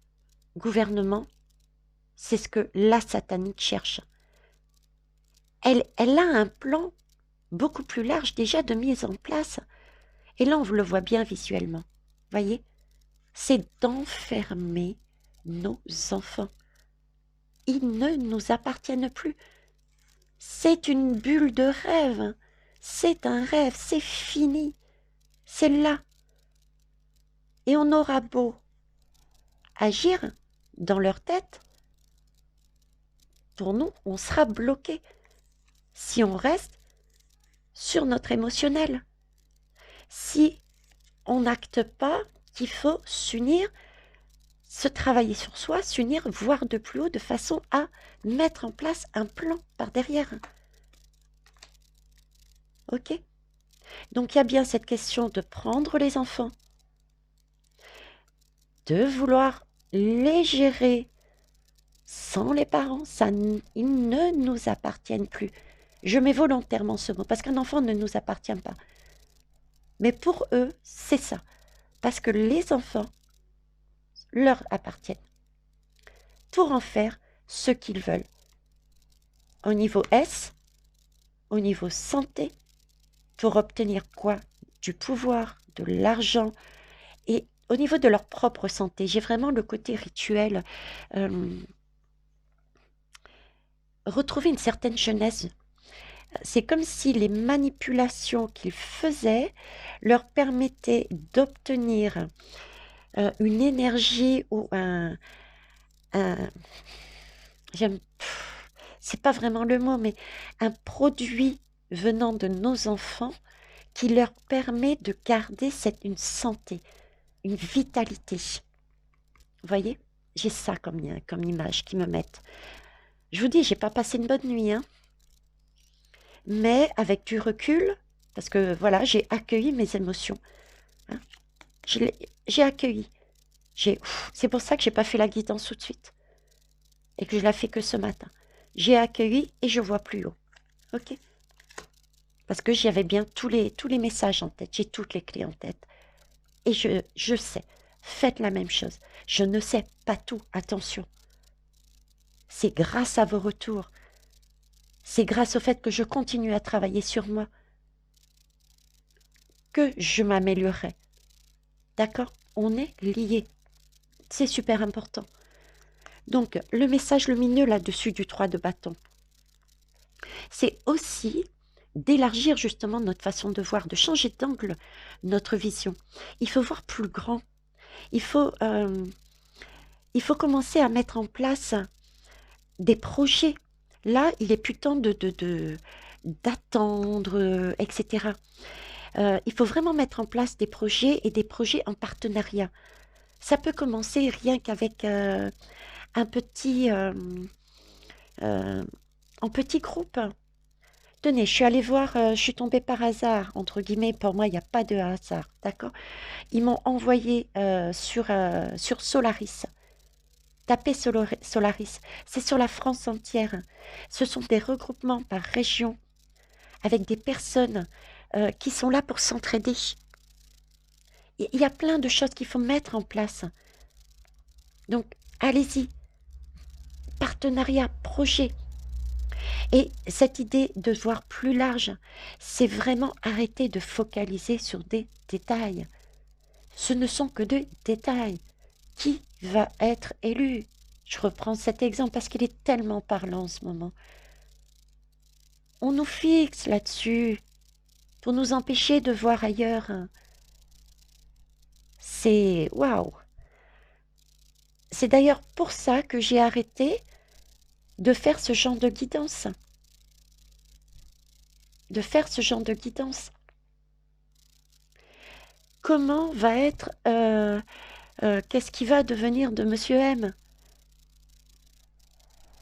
S1: gouvernement, c'est ce que la satanique cherche. Elle a un plan beaucoup plus large déjà de mise en place. Et là, on le voit bien visuellement. Voyez? C'est d'enfermer nos enfants. Ils ne nous appartiennent plus. C'est une bulle de rêve. C'est un rêve, c'est fini. C'est là. Et on aura beau agir dans leur tête pour nous, on sera bloqué si on reste sur notre émotionnel. Si on n'acte pas qu'il faut s'unir, se travailler sur soi, s'unir, voir de plus haut, de façon à mettre en place un plan par derrière. Ok? Donc il y a bien cette question de prendre les enfants, de vouloir les gérer sans les parents, ils ne nous appartiennent plus. Je mets volontairement ce mot, parce qu'un enfant ne nous appartient pas. Mais pour eux, c'est ça. Parce que les enfants leur appartiennent. Pour en faire ce qu'ils veulent. Au niveau S, au niveau santé, pour obtenir quoi? Du pouvoir, de l'argent. Et au niveau de leur propre santé, j'ai vraiment le côté rituel. Retrouver une certaine jeunesse. C'est comme si les manipulations qu'ils faisaient leur permettaient d'obtenir une énergie ou c'est pas vraiment le mot, mais un produit venant de nos enfants qui leur permet de garder une santé, une vitalité. Vous voyez? J'ai ça comme image qui me mettent. Je vous dis, j'ai pas passé une bonne nuit, hein. Mais avec du recul, parce que voilà, j'ai accueilli mes émotions. Hein. J'ai accueilli. C'est pour ça que j'ai pas fait la guidance tout de suite. Et que je la fais que ce matin. J'ai accueilli et je vois plus haut. Ok? Parce que j'avais bien tous les messages en tête. J'ai toutes les clés en tête. Et je sais. Faites la même chose. Je ne sais pas tout. Attention. C'est grâce à vos retours. C'est grâce au fait que je continue à travailler sur moi que je m'améliorerai. D'accord? On est liés. C'est super important. Donc, le message lumineux là-dessus du 3 de bâton, c'est aussi d'élargir justement notre façon de voir, de changer d'angle notre vision. Il faut voir plus grand. Il faut commencer à mettre en place des projets. Là, il est plus temps d'attendre, etc. Il faut vraiment mettre en place des projets et des projets en partenariat. Ça peut commencer rien qu'avec un petit groupe. Tenez, je suis allée voir, je suis tombée par hasard, entre guillemets, pour moi, il n'y a pas de hasard, d'accord? Ils m'ont envoyé sur Solaris. Tapez Solaris, c'est sur la France entière. Ce sont des regroupements par région, avec des personnes qui sont là pour s'entraider. Il y a plein de choses qu'il faut mettre en place. Donc, allez-y. Partenariat, projet. Et cette idée de voir plus large, c'est vraiment arrêter de focaliser sur des détails. Ce ne sont que des détails. Qui va être élu? Je reprends cet exemple parce qu'il est tellement parlant en ce moment. On nous fixe là-dessus pour nous empêcher de voir ailleurs. C'est waouh! C'est d'ailleurs pour ça que j'ai arrêté de faire ce genre de guidance. Comment va être, qu'est-ce qui va devenir de Monsieur M?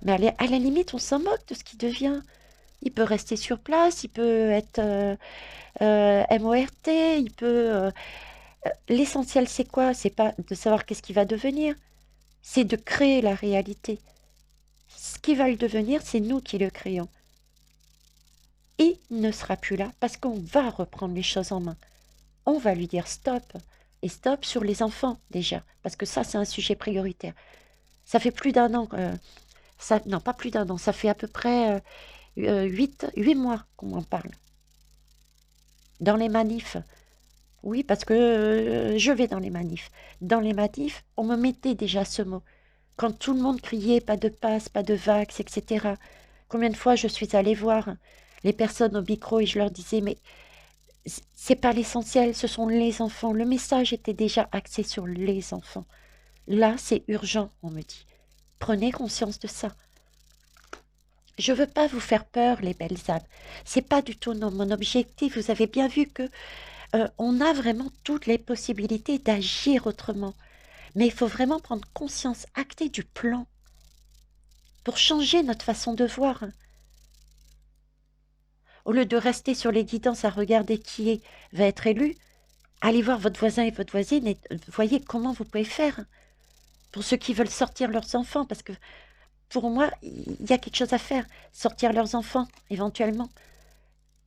S1: Mais à la limite, on s'en moque de ce qu'il devient. Il peut rester sur place, il peut être MORT, il peut... l'essentiel, c'est quoi? C'est pas de savoir qu'est-ce qu'il va devenir, c'est de créer la réalité. Ce qui va le devenir, c'est nous qui le créons. Il ne sera plus là parce qu'on va reprendre les choses en main. On va lui dire stop. Et stop sur les enfants déjà, parce que ça, c'est un sujet prioritaire. Ça fait plus d'un an, non, pas plus d'un an, ça fait à peu près 8 mois qu'on en parle. Dans les manifs. Oui, parce que je vais dans les manifs. Dans les manifs, on me mettait déjà ce mot. Quand tout le monde criait pas de passe, pas de vax, etc. Combien de fois je suis allée voir les personnes au micro et je leur disais, mais c'est pas l'essentiel, ce sont les enfants. Le message était déjà axé sur les enfants. Là, c'est urgent, on me dit. Prenez conscience de ça. Je veux pas vous faire peur, les belles âmes. C'est pas du tout mon objectif. Vous avez bien vu que on a vraiment toutes les possibilités d'agir autrement. Mais il faut vraiment prendre conscience, acter du plan pour changer notre façon de voir. Au lieu de rester sur les guidances à regarder qui va être élu, allez voir votre voisin et votre voisine et voyez comment vous pouvez faire pour ceux qui veulent sortir leurs enfants. Parce que pour moi, il y a quelque chose à faire. Sortir leurs enfants, éventuellement.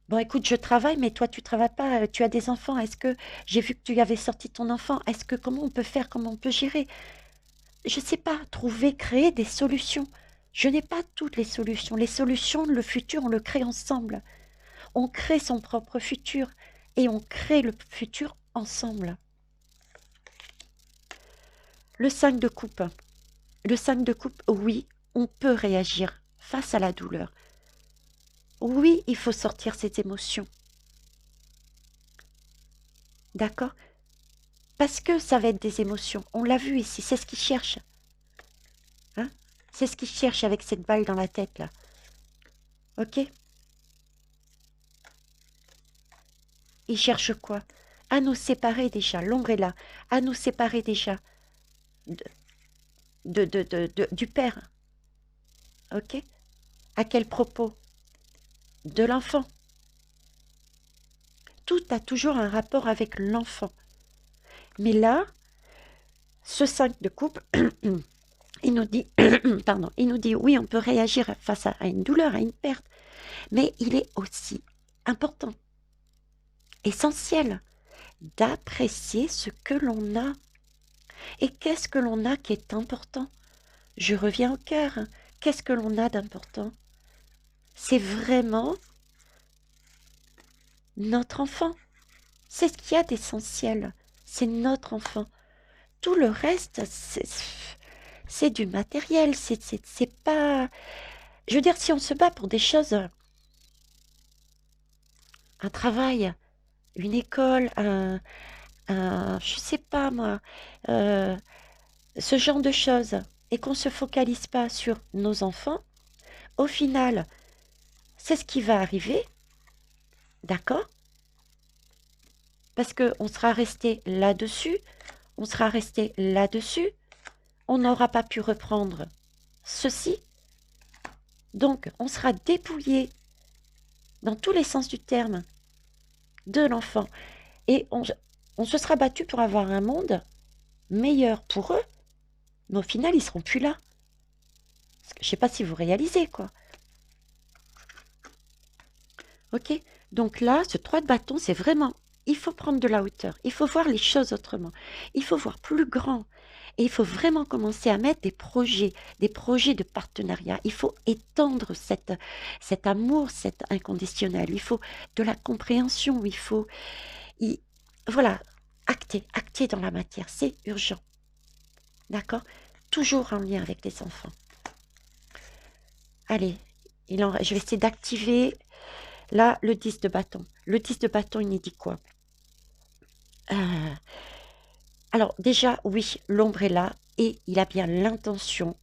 S1: Bon, écoute, je travaille, mais toi, tu travailles pas, tu as des enfants. Est-ce que j'ai vu que tu avais sorti ton enfant? Est-ce que comment on peut faire? Comment on peut gérer? Je sais pas, trouver, créer des solutions. Je n'ai pas toutes les solutions. Les solutions, le futur, on le crée ensemble. On crée son propre futur et on crée le futur ensemble. Le 5 de coupe. Le 5 de coupe, oui, on peut réagir face à la douleur. Oui, il faut sortir ses émotions. D'accord? Parce que ça va être des émotions. On l'a vu ici, c'est ce qu'il cherche. Hein? C'est ce qu'il cherche avec cette balle dans la tête, là. Ok? Il cherche quoi? À nous séparer déjà, l'ombre est là. À nous séparer déjà du père. Ok? À quel propos? De l'enfant. Tout a toujours un rapport avec l'enfant. Mais là, ce 5 de coupe, il nous dit, pardon, il nous dit oui, on peut réagir face à une douleur, à une perte, mais il est aussi important, essentiel, d'apprécier ce que l'on a. Et qu'est-ce que l'on a qui est important? Je reviens au cœur. Qu'est-ce que l'on a d'important? C'est vraiment notre enfant. C'est ce qu'il y a d'essentiel. C'est notre enfant. Tout le reste, c'est du matériel. C'est pas... Je veux dire, si on se bat pour des choses, un travail, une école, je sais pas moi, ce genre de choses, et qu'on ne se focalise pas sur nos enfants, au final, c'est ce qui va arriver, d'accord? Parce qu'on sera resté là-dessus, on sera resté là-dessus, on n'aura pas pu reprendre ceci, donc on sera dépouillé dans tous les sens du terme de l'enfant, et on se sera battu pour avoir un monde meilleur pour eux, mais au final, ils seront plus là. Je ne sais pas si vous réalisez, quoi. Ok? Donc là, ce 3 de bâton, c'est vraiment... Il faut prendre de la hauteur. Il faut voir les choses autrement. Il faut voir plus grand. Et il faut vraiment commencer à mettre des projets de partenariat. Il faut étendre cet amour, cet inconditionnel. Il faut de la compréhension. Il faut... voilà, acter dans la matière. C'est urgent. D'accord? Toujours en lien avec les enfants. Allez, je vais essayer d'activer, là, le 10 de bâton. Le 10 de bâton, il nous dit quoi? Alors, déjà, oui, l'ombre est là et il a bien l'intention,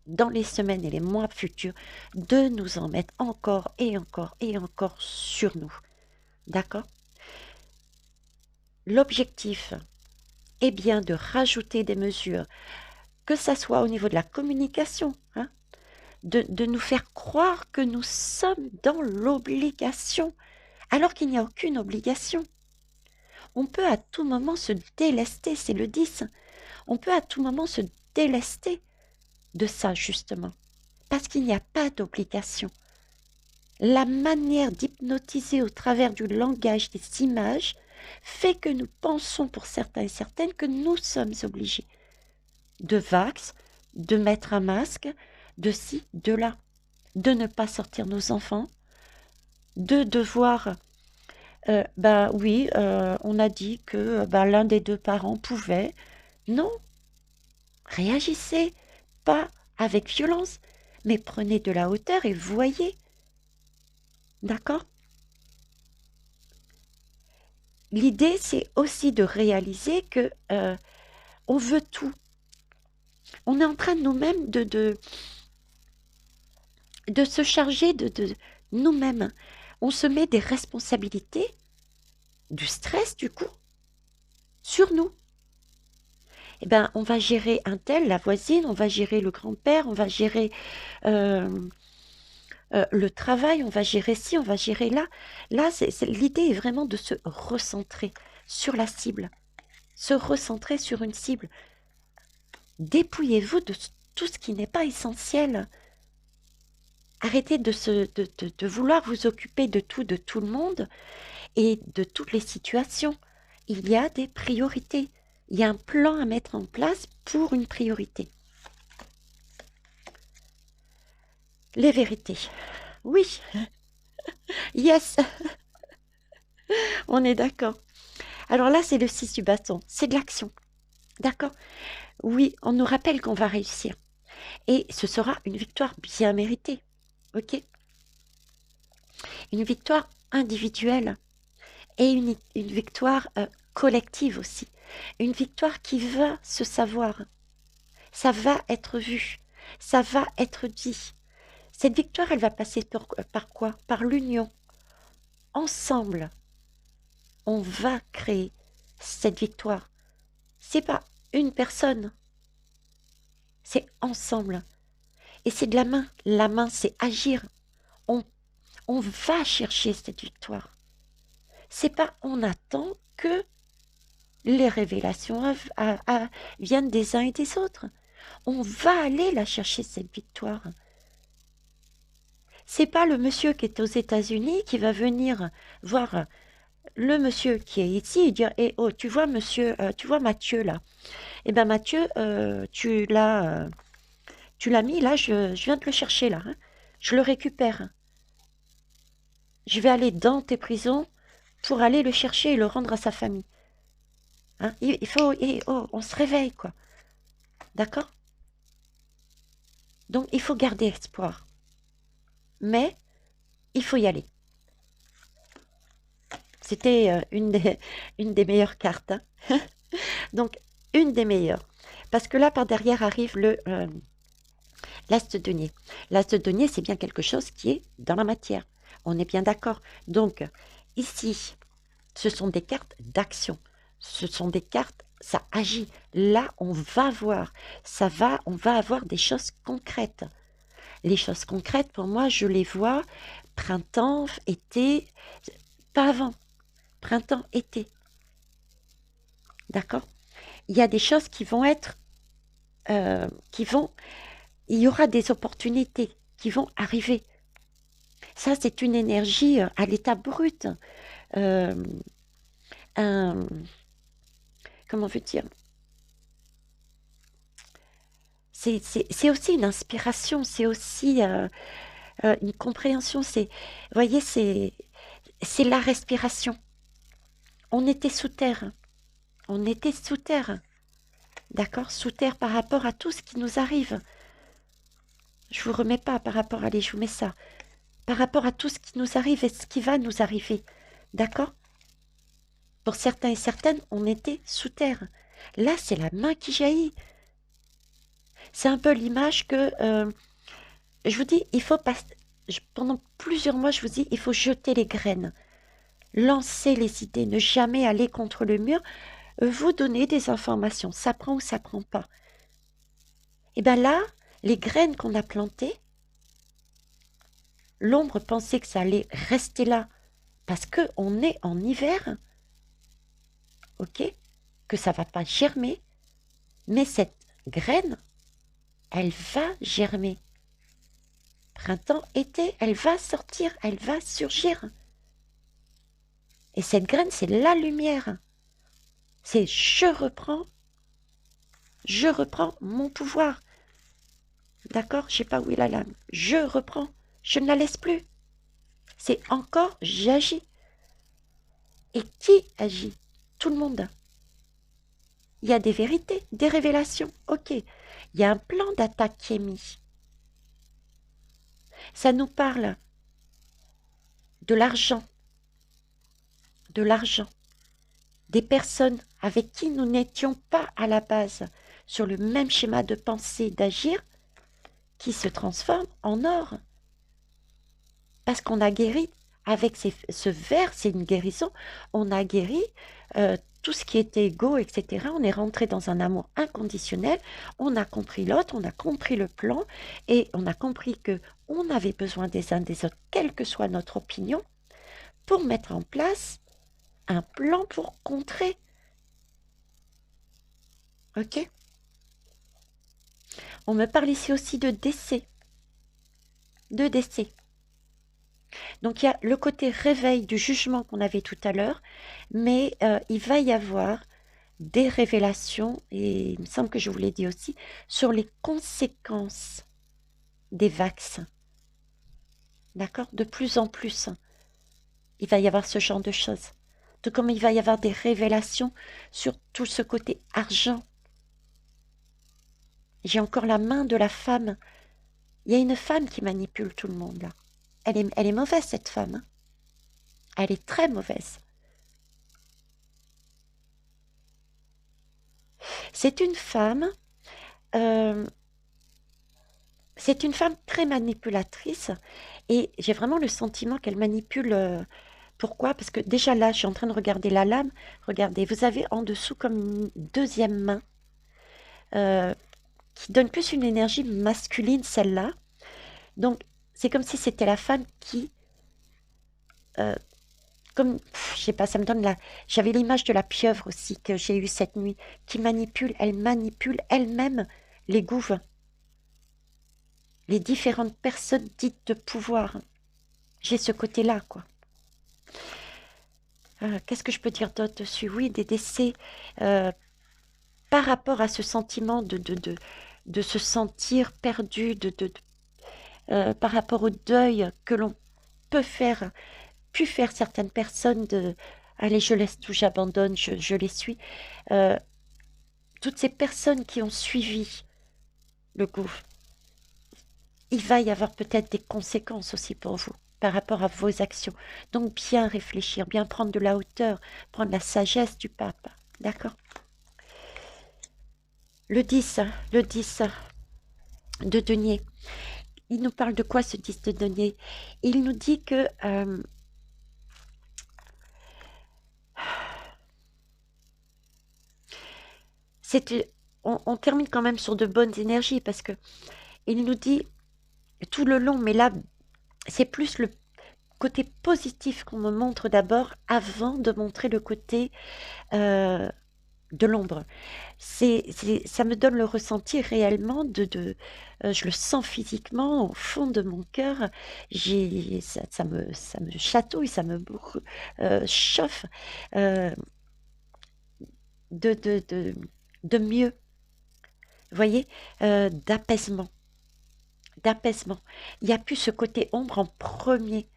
S1: dans les semaines et les mois futurs, de nous en mettre encore et encore et encore sur nous. D'accord? L'objectif est bien de rajouter des mesures, que ça soit au niveau de la communication, hein, de nous faire croire que nous sommes dans l'obligation, alors qu'il n'y a aucune obligation. On peut à tout moment se délester, c'est le 10. On peut à tout moment se délester de ça, justement, parce qu'il n'y a pas d'obligation. La manière d'hypnotiser au travers du langage des images fait que nous pensons pour certains et certaines que nous sommes obligés de vax, de mettre un masque, de ci, de là, de ne pas sortir nos enfants, de devoir, oui, on a dit que l'un des deux parents pouvait. Non, réagissez, pas avec violence, mais prenez de la hauteur et voyez. D'accord? L'idée, c'est aussi de réaliser que on veut tout. On est en train de nous-mêmes de se charger de nous-mêmes. On se met des responsabilités, du stress du coup, sur nous. Eh ben, on va gérer un tel, la voisine, on va gérer le grand-père, on va gérer euh, le travail, on va gérer ci, on va gérer là. Là, l'idée est vraiment de se recentrer sur la cible, se recentrer sur une cible. Dépouillez-vous de tout ce qui n'est pas essentiel. Arrêtez de vouloir vous occuper de tout le monde et de toutes les situations. Il y a des priorités. Il y a un plan à mettre en place pour une priorité. Les vérités. Oui, yes, on est d'accord. Alors là, c'est le 6 du bâton. C'est de l'action. D'accord? Oui, on nous rappelle qu'on va réussir. Et ce sera une victoire bien méritée. Ok? Une victoire individuelle et une victoire collective aussi. Une victoire qui va se savoir. Ça va être vu. Ça va être dit. Cette victoire, elle va passer par quoi? Par l'union. Ensemble, on va créer cette victoire. C'est pas une personne, c'est ensemble. Et c'est de la main. La main, c'est agir. On, on va chercher cette victoire. C'est pas on attend que les révélations viennent des uns et des autres. On va aller la chercher, cette victoire. C'est pas le monsieur qui est aux États-Unis qui va venir voir le monsieur qui est ici et dire eh, oh, tu vois, monsieur, tu vois Mathieu là. Eh bien, Mathieu, tu l'as mis là, je viens de le chercher là. Hein. Je le récupère. Je vais aller dans tes prisons pour aller le chercher et le rendre à sa famille. Hein. Il faut, oh, on se réveille quoi. D'accord? Donc, il faut garder espoir. Mais, il faut y aller. C'était une des meilleures cartes. Hein. Donc, une des meilleures. Parce que là, par derrière arrive l'as de denier. L'as de denier, c'est bien quelque chose qui est dans la matière. On est bien d'accord. Donc, ici, ce sont des cartes d'action. Ce sont des cartes, ça agit. Là, on va voir. On va avoir des choses concrètes. Les choses concrètes, pour moi, je les vois printemps, été, pas avant. Printemps, été. D'accord? Il y a des choses qui vont être, il y aura des opportunités qui vont arriver. Ça, c'est une énergie à l'état brut. Euh, un, comment veut dire? C'est aussi une inspiration, c'est aussi une compréhension. Vous voyez, c'est la respiration. On était sous terre. On était sous terre. D'accord? Sous terre par rapport à tout ce qui nous arrive. Je vous remets pas par rapport, allez, je vous mets ça. Par rapport à tout ce qui nous arrive et ce qui va nous arriver. D'accord? Pour certains et certaines, on était sous terre. Là, c'est la main qui jaillit. C'est un peu l'image que, je vous dis, il faut pas, pendant plusieurs mois, je vous dis, il faut jeter les graines. Lancer les idées, ne jamais aller contre le mur, vous donner des informations. Ça prend ou ça prend pas. Et bien là, les graines qu'on a plantées, l'ombre pensait que ça allait rester là parce qu'on est en hiver, ok, que ça va pas germer, mais cette graine, elle va germer. Printemps, été, elle va sortir, elle va surgir. Et cette graine, c'est la lumière. C'est je reprends mon pouvoir. D'accord? Je sais pas où est la lame. Je reprends, je ne la laisse plus. C'est encore j'agis. Et qui agit? Tout le monde. Il y a des vérités, des révélations. Ok. Il y a un plan d'attaque qui est mis. Ça nous parle de l'argent. De l'argent. Des personnes avec qui nous n'étions pas à la base sur le même schéma de pensée, d'agir, qui se transforment en or. parce qu'on a guéri avec ce verre, c'est une guérison, on a guéri tout ce qui était égo, etc. On est rentré dans un amour inconditionnel, on a compris l'autre, on a compris le plan, et on a compris que on avait besoin des uns des autres, quelle que soit notre opinion, pour mettre en place un plan pour contrer. Ok? On me parle ici aussi de décès. De décès. Donc il y a le côté réveil du jugement qu'on avait tout à l'heure, mais il va y avoir des révélations, et il me semble que je vous l'ai dit aussi, sur les conséquences des vaccins. D'accord? De plus en plus, il va y avoir ce genre de choses. Tout comme il va y avoir des révélations sur tout ce côté argent. J'ai encore la main de la femme. Il y a une femme qui manipule tout le monde là. Elle est mauvaise, cette femme. Hein. Elle est très mauvaise. C'est une femme très manipulatrice, et j'ai vraiment le sentiment qu'elle manipule. Pourquoi? Parce que déjà là, je suis en train de regarder la lame. Regardez, vous avez en dessous comme une deuxième main qui donne plus une énergie masculine, celle-là. Donc, c'est comme si c'était la femme qui, je sais pas, ça me donne j'avais l'image de la pieuvre aussi que j'ai eue cette nuit, qui manipule elle-même les gouves, les différentes personnes dites de pouvoir. J'ai ce côté-là, quoi. Qu'est-ce que je peux dire d'autre dessus? Oui, des décès par rapport à ce sentiment de se sentir perdu, par rapport au deuil que l'on peut faire, pu faire certaines personnes de allez, je laisse tout, j'abandonne, je les suis. Toutes ces personnes qui ont suivi le gouffre, il va y avoir peut-être des conséquences aussi pour vous par rapport à vos actions. Donc bien réfléchir, bien prendre de la hauteur, prendre la sagesse du pape. D'accord? Le 10 de denier. Il nous parle de quoi, ce 10 de denier? Il nous dit que on termine quand même sur de bonnes énergies, parce que il nous dit tout le long, mais là, c'est plus le côté positif qu'on me montre d'abord avant de montrer le côté de l'ombre. Ça me donne le ressenti réellement je le sens physiquement au fond de mon cœur. Ça me chatouille, ça me chauffe de mieux, vous voyez, d'apaisement. Il n'y a plus ce côté ombre en premier.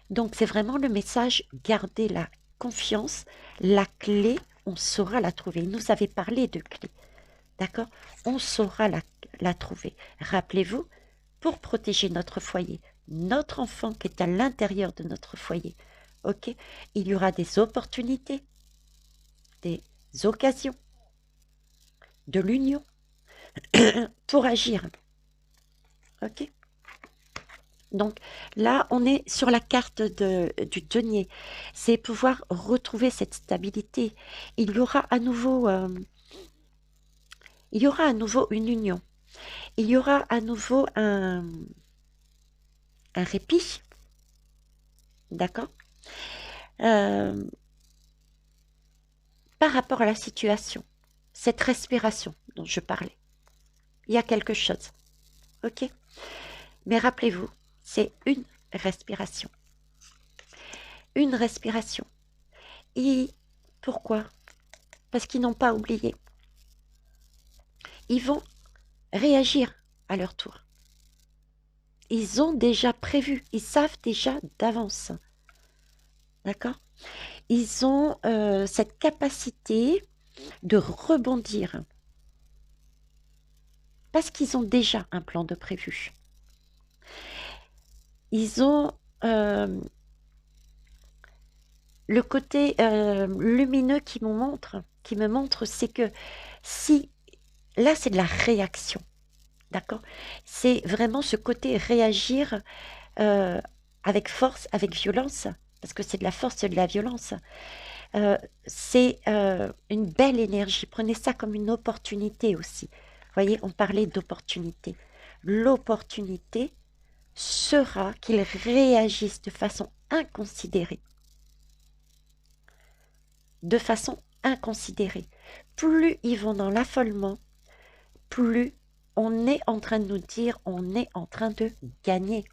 S1: Donc c'est vraiment le message, gardez la confiance, la clé, on saura la trouver. Il nous avait parlé de clé, d'accord? On saura la trouver. Rappelez-vous, pour protéger notre foyer, notre enfant qui est à l'intérieur de notre foyer, ok? Il y aura des opportunités, des occasions, de l'union pour agir, ok? Donc là, on est sur la carte du denier. C'est pouvoir retrouver cette stabilité. Il y aura à nouveau une union. Il y aura à nouveau un répit. D'accord? Par rapport à la situation, cette respiration dont je parlais, il y a quelque chose. Ok? Mais rappelez-vous, c'est une respiration. Une respiration. Et pourquoi? Parce qu'ils n'ont pas oublié. Ils vont réagir à leur tour. Ils ont déjà prévu, ils savent déjà d'avance. D'accord? Ils ont cette capacité de rebondir. Parce qu'ils ont déjà un plan de prévu. Ils ont le côté lumineux qui me montre, c'est que si, là c'est de la réaction, d'accord? C'est vraiment ce côté réagir avec force, avec violence, parce que c'est de la force et de la violence. C'est une belle énergie. Prenez ça comme une opportunité aussi. Vous voyez, on parlait d'opportunité. L'opportunité sera qu'ils réagissent de façon inconsidérée. De façon inconsidérée. Plus ils vont dans l'affolement, plus on est en train de nous dire, on est en train de gagner.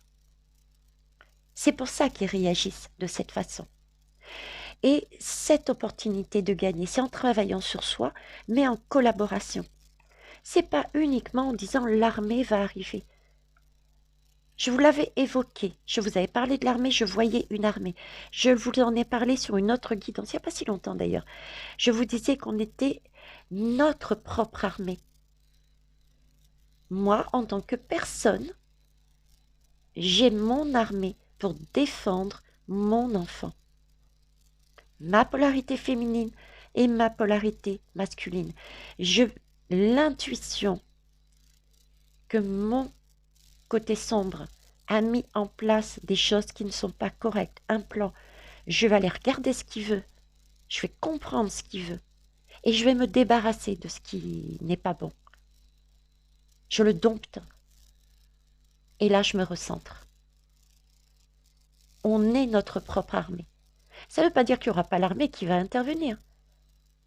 S1: C'est pour ça qu'ils réagissent de cette façon. Et cette opportunité de gagner, c'est en travaillant sur soi, mais en collaboration. C'est pas uniquement en disant l'armée va arriver. Je vous l'avais évoqué, je vous avais parlé de l'armée, je voyais une armée. Je vous en ai parlé sur une autre guidance, il n'y a pas si longtemps d'ailleurs. Je vous disais qu'on était notre propre armée. Moi, en tant que personne, j'ai mon armée pour défendre mon enfant. Ma polarité féminine et ma polarité masculine. L'intuition que mon côté sombre a mis en place des choses qui ne sont pas correctes, un plan. Je vais aller regarder ce qu'il veut, je vais comprendre ce qu'il veut et je vais me débarrasser de ce qui n'est pas bon. Je le dompte et là je me recentre. On est notre propre armée. Ça ne veut pas dire qu'il n'y aura pas l'armée qui va intervenir.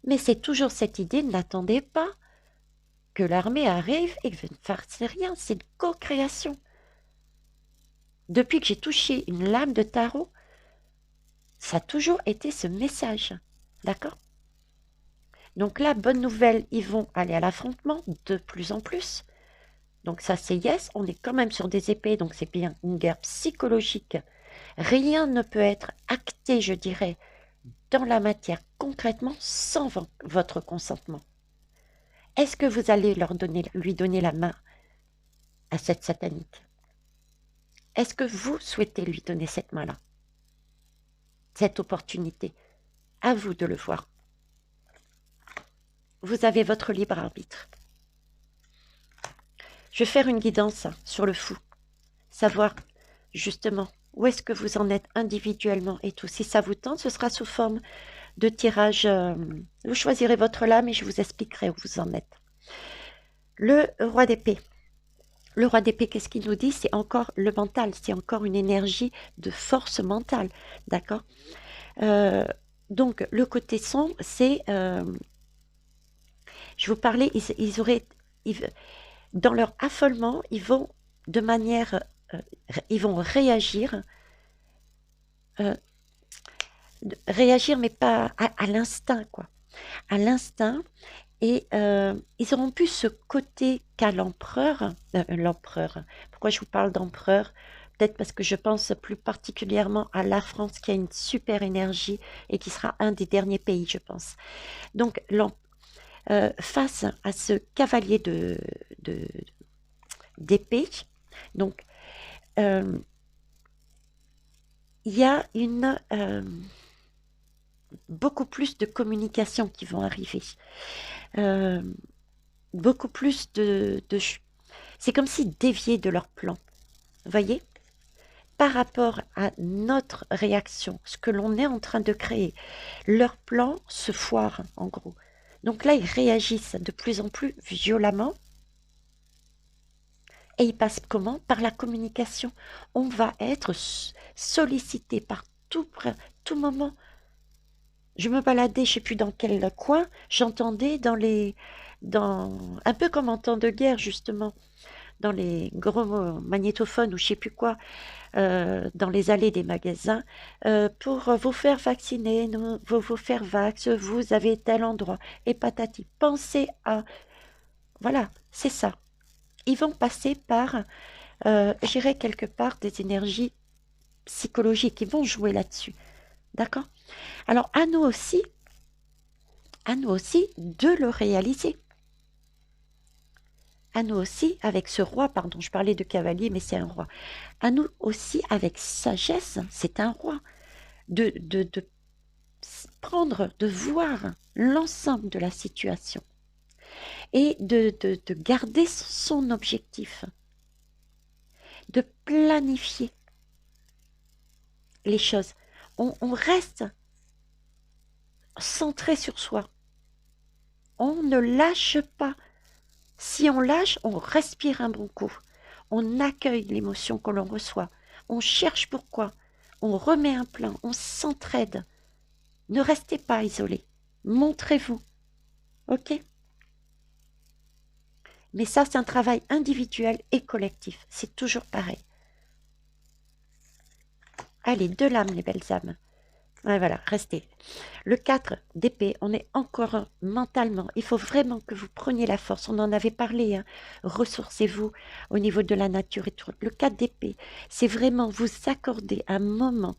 S1: Mais c'est toujours cette idée, n'attendez pas que l'armée arrive et que ne fasse rien, c'est une co-création. Depuis que j'ai touché une lame de tarot, ça a toujours été ce message, d'accord? Donc là, bonne nouvelle, ils vont aller à l'affrontement de plus en plus. Donc ça, c'est yes, on est quand même sur des épées, donc c'est bien une guerre psychologique. Rien ne peut être acté, je dirais, dans la matière concrètement sans votre consentement. Est-ce que vous allez lui donner la main à cette satanique? Est-ce que vous souhaitez lui donner cette main-là? Cette opportunité? À vous de le voir. Vous avez votre libre arbitre. Je vais faire une guidance sur le fou. Savoir justement où est-ce que vous en êtes individuellement et tout. Si ça vous tente, ce sera sous forme de tirage. Vous choisirez votre lame et je vous expliquerai où vous en êtes. Le roi d'épée. Le roi d'épée, qu'est-ce qu'il nous dit? C'est encore le mental, c'est encore une énergie de force mentale, d'accord? Donc, le côté sombre, c'est... je vous parlais, dans leur affolement, ils vont de manière... ils vont réagir, mais pas à l'instinct, quoi. À l'instinct, et ils auront plus ce côté qu'a l'empereur. Pourquoi je vous parle d'empereur? Peut-être parce que je pense plus particulièrement à la France qui a une super énergie et qui sera un des derniers pays, je pense. Donc, face à ce cavalier d'épée, donc, il y a beaucoup plus de communication qui vont arriver. Beaucoup plus c'est comme si déviés de leur plan. Vous voyez? Par rapport à notre réaction, ce que l'on est en train de créer, leur plan se foire, en gros. Donc là, ils réagissent de plus en plus violemment. Et ils passent comment? Par la communication. On va être sollicité par tout moment. Je me baladais, je ne sais plus dans quel coin, j'entendais un peu comme en temps de guerre, justement, dans les gros magnétophones ou je ne sais plus quoi, dans les allées des magasins, pour vous faire vacciner, vous faire vax, vous avez tel endroit, et patati. Pensez à... Voilà, c'est ça. Ils vont passer par, j'irai quelque part, des énergies psychologiques. Ils vont jouer là-dessus. D'accord? Alors, à nous aussi de le réaliser. À nous aussi, avec ce roi, pardon, je parlais de cavalier, mais c'est un roi. À nous aussi, avec sagesse, c'est un roi, de prendre, de voir l'ensemble de la situation et de garder son objectif, de planifier. les choses. On reste centré sur soi. On ne lâche pas. Si on lâche, on respire un bon coup. On accueille l'émotion que l'on reçoit. On cherche pourquoi. On remet un plan. On s'entraide. Ne restez pas isolés. Montrez-vous. Ok? Mais ça, c'est un travail individuel et collectif. C'est toujours pareil. Allez, 2 lames, les belles âmes. Ouais, voilà, restez. Le 4 d'épée, on est encore mentalement. Il faut vraiment que vous preniez la force. On en avait parlé. Hein. Ressourcez-vous au niveau de la nature et tout. Le 4 d'épée, c'est vraiment vous accorder un moment,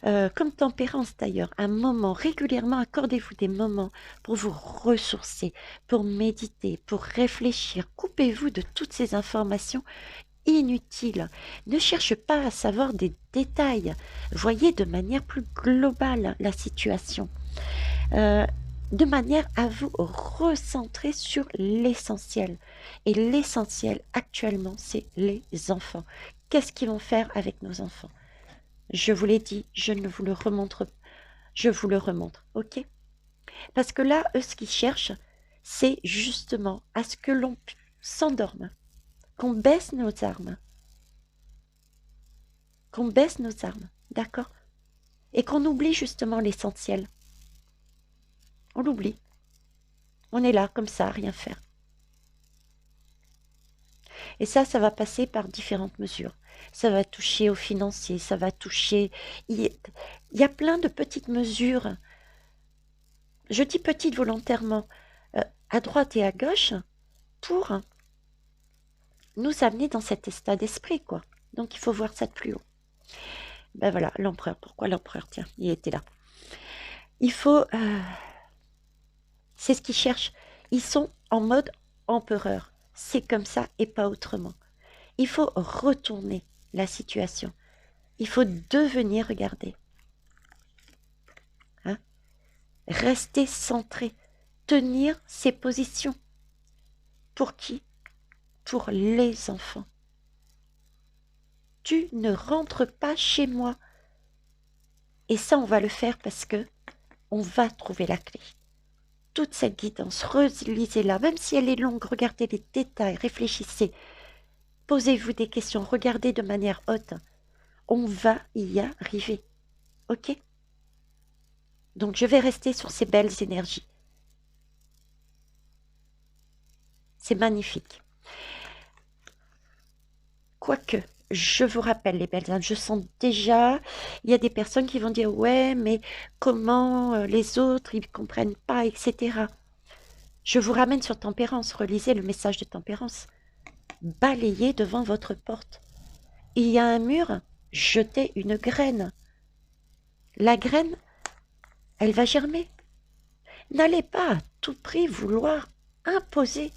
S1: comme tempérance d'ailleurs, un moment régulièrement. Accordez-vous des moments pour vous ressourcer, pour méditer, pour réfléchir. Coupez-vous de toutes ces informations inutile. Ne cherche pas à savoir des détails. Voyez de manière plus globale la situation. De manière à vous recentrer sur l'essentiel. Et l'essentiel actuellement, c'est les enfants. Qu'est-ce qu'ils vont faire avec nos enfants? Je vous l'ai dit, je ne vous le remontre. Je vous le remontre, ok? Parce que là, eux, ce qu'ils cherchent, c'est justement à ce que l'on s'endorme, qu'on baisse nos armes, d'accord? Et qu'on oublie justement l'essentiel. On l'oublie. On est là, comme ça, à rien faire. Et ça va passer par différentes mesures. Ça va toucher aux financiers, ça va toucher... Il y a plein de petites mesures. Je dis petites volontairement, à droite et à gauche, pour nous amener dans cet état d'esprit, quoi. Donc, il faut voir ça de plus haut. Ben voilà, l'empereur. Pourquoi l'empereur? Tiens, il était là. Il faut... c'est ce qu'ils cherchent. Ils sont en mode empereur. C'est comme ça et pas autrement. Il faut retourner la situation. Il faut devenir, regardez. Hein? Rester centré. Tenir ses positions. Pour qui? Pour les enfants. Tu ne rentres pas chez moi. Et ça, on va le faire parce que on va trouver la clé. Toute cette guidance, relisez-la, même si elle est longue, regardez les détails, réfléchissez. Posez-vous des questions, regardez de manière haute. On va y arriver. Ok? Donc, je vais rester sur ces belles énergies. C'est magnifique. Quoique, je vous rappelle les belles âmes, je sens déjà, il y a des personnes qui vont dire « Ouais, mais comment les autres, ils ne comprennent pas, etc. » Je vous ramène sur Tempérance, relisez le message de Tempérance. Balayez devant votre porte. Il y a un mur, jetez une graine. La graine, elle va germer. N'allez pas à tout prix vouloir imposer.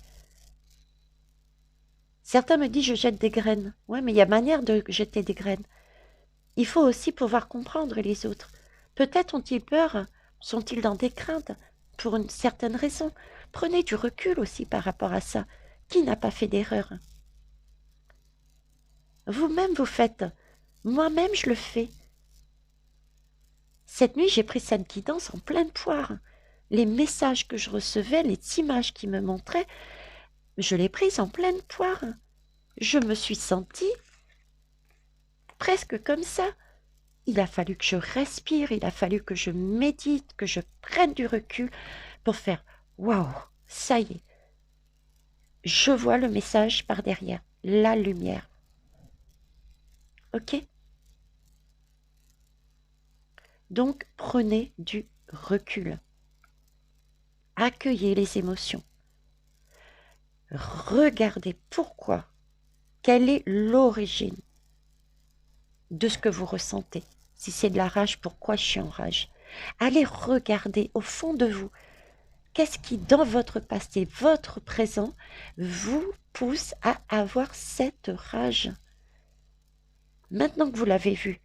S1: Certains me disent je jette des graines. Ouais, mais il y a manière de jeter des graines. Il faut aussi pouvoir comprendre les autres. Peut-être ont-ils peur, sont-ils dans des craintes, pour une certaine raison. Prenez du recul aussi par rapport à ça. Qui n'a pas fait d'erreur? Vous-même vous faites. Moi-même je le fais. Cette nuit, j'ai pris cette guidance en pleine poire. Les messages que je recevais, les images qui me montraient, je l'ai prise en pleine poire. Je me suis sentie presque comme ça. Il a fallu que je respire, il a fallu que je médite, que je prenne du recul pour faire « Waouh, ça y est, je vois le message par derrière, la lumière. » Ok? Donc, prenez du recul. Accueillez les émotions. Regardez pourquoi, quelle est l'origine de ce que vous ressentez. Si c'est de la rage, pourquoi je suis en rage? Allez regarder au fond de vous. Qu'est-ce qui, dans votre passé, votre présent, vous pousse à avoir cette rage? Maintenant que vous l'avez vu,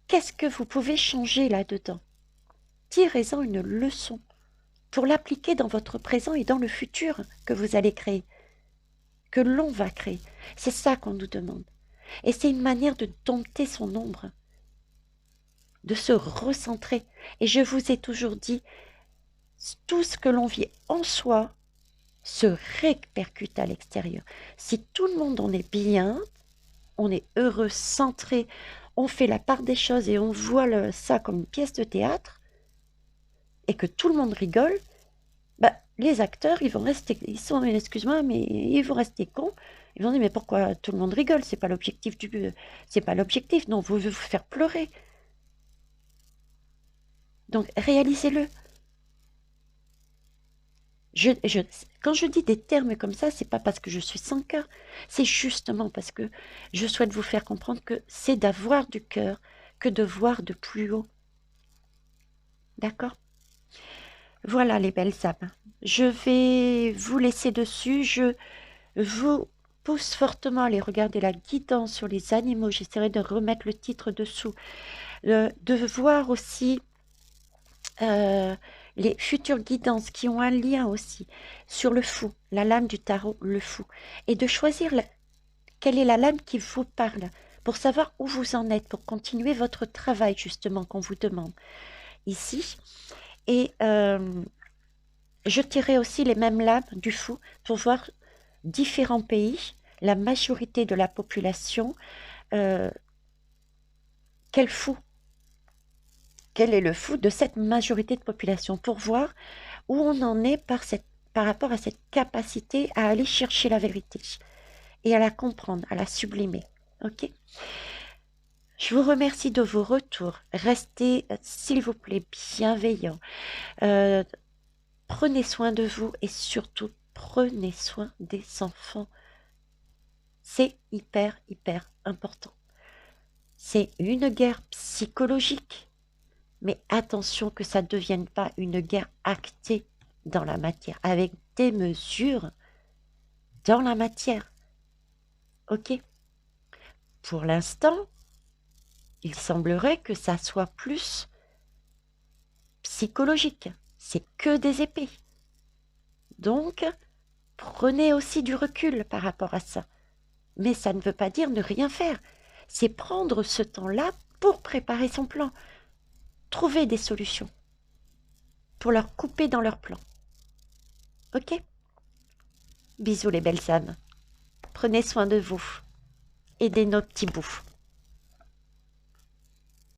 S1: qu'est-ce que vous pouvez changer là-dedans? Tirez-en une leçon pour l'appliquer dans votre présent et dans le futur que vous allez créer, que l'on va créer. C'est ça qu'on nous demande. Et c'est une manière de dompter son ombre. de se recentrer. Et je vous ai toujours dit, tout ce que l'on vit en soi se répercute à l'extérieur. Si tout le monde en est bien, on est heureux, centré, on fait la part des choses et on voit ça comme une pièce de théâtre, et que tout le monde rigole, bah, les acteurs, ils vont rester, ils sont, excuse-moi, mais ils vont rester cons. Ils vont dire, mais pourquoi tout le monde rigole? C'est pas l'objectif c'est pas l'objectif. Non, vous veut vous faire pleurer. Donc, réalisez-le. Je, je, quand je dis des termes comme ça, c'est pas parce que je suis sans cœur. C'est justement parce que je souhaite vous faire comprendre que c'est d'avoir du cœur que de voir de plus haut. D'accord? Voilà les belles âmes. Je vais vous laisser dessus. Je vous pousse fortement à aller regarder la guidance sur les animaux. J'essaierai de remettre le titre dessous. De voir aussi les futures guidances qui ont un lien aussi sur le fou, la lame du tarot, le fou. Et de choisir quelle est la lame qui vous parle pour savoir où vous en êtes, pour continuer votre travail justement qu'on vous demande ici. Et je tirerai aussi les mêmes lames du fou pour voir différents pays, la majorité de la population, quel fou, quel est le fou de cette majorité de population, pour voir où on en est par rapport à cette capacité à aller chercher la vérité et à la comprendre, à la sublimer. Ok? Je vous remercie de vos retours. Restez, s'il vous plaît, bienveillants. Prenez soin de vous et surtout, prenez soin des enfants. C'est hyper, hyper important. C'est une guerre psychologique, mais attention que ça ne devienne pas une guerre actée dans la matière, avec des mesures dans la matière. Ok? Pour l'instant, il semblerait que ça soit plus psychologique. C'est que des épées. Donc, prenez aussi du recul par rapport à ça. Mais ça ne veut pas dire ne rien faire. C'est prendre ce temps-là pour préparer son plan. Trouver des solutions pour leur couper dans leur plan. Ok? Bisous les belles âmes. Prenez soin de vous. Aidez nos petits bouts.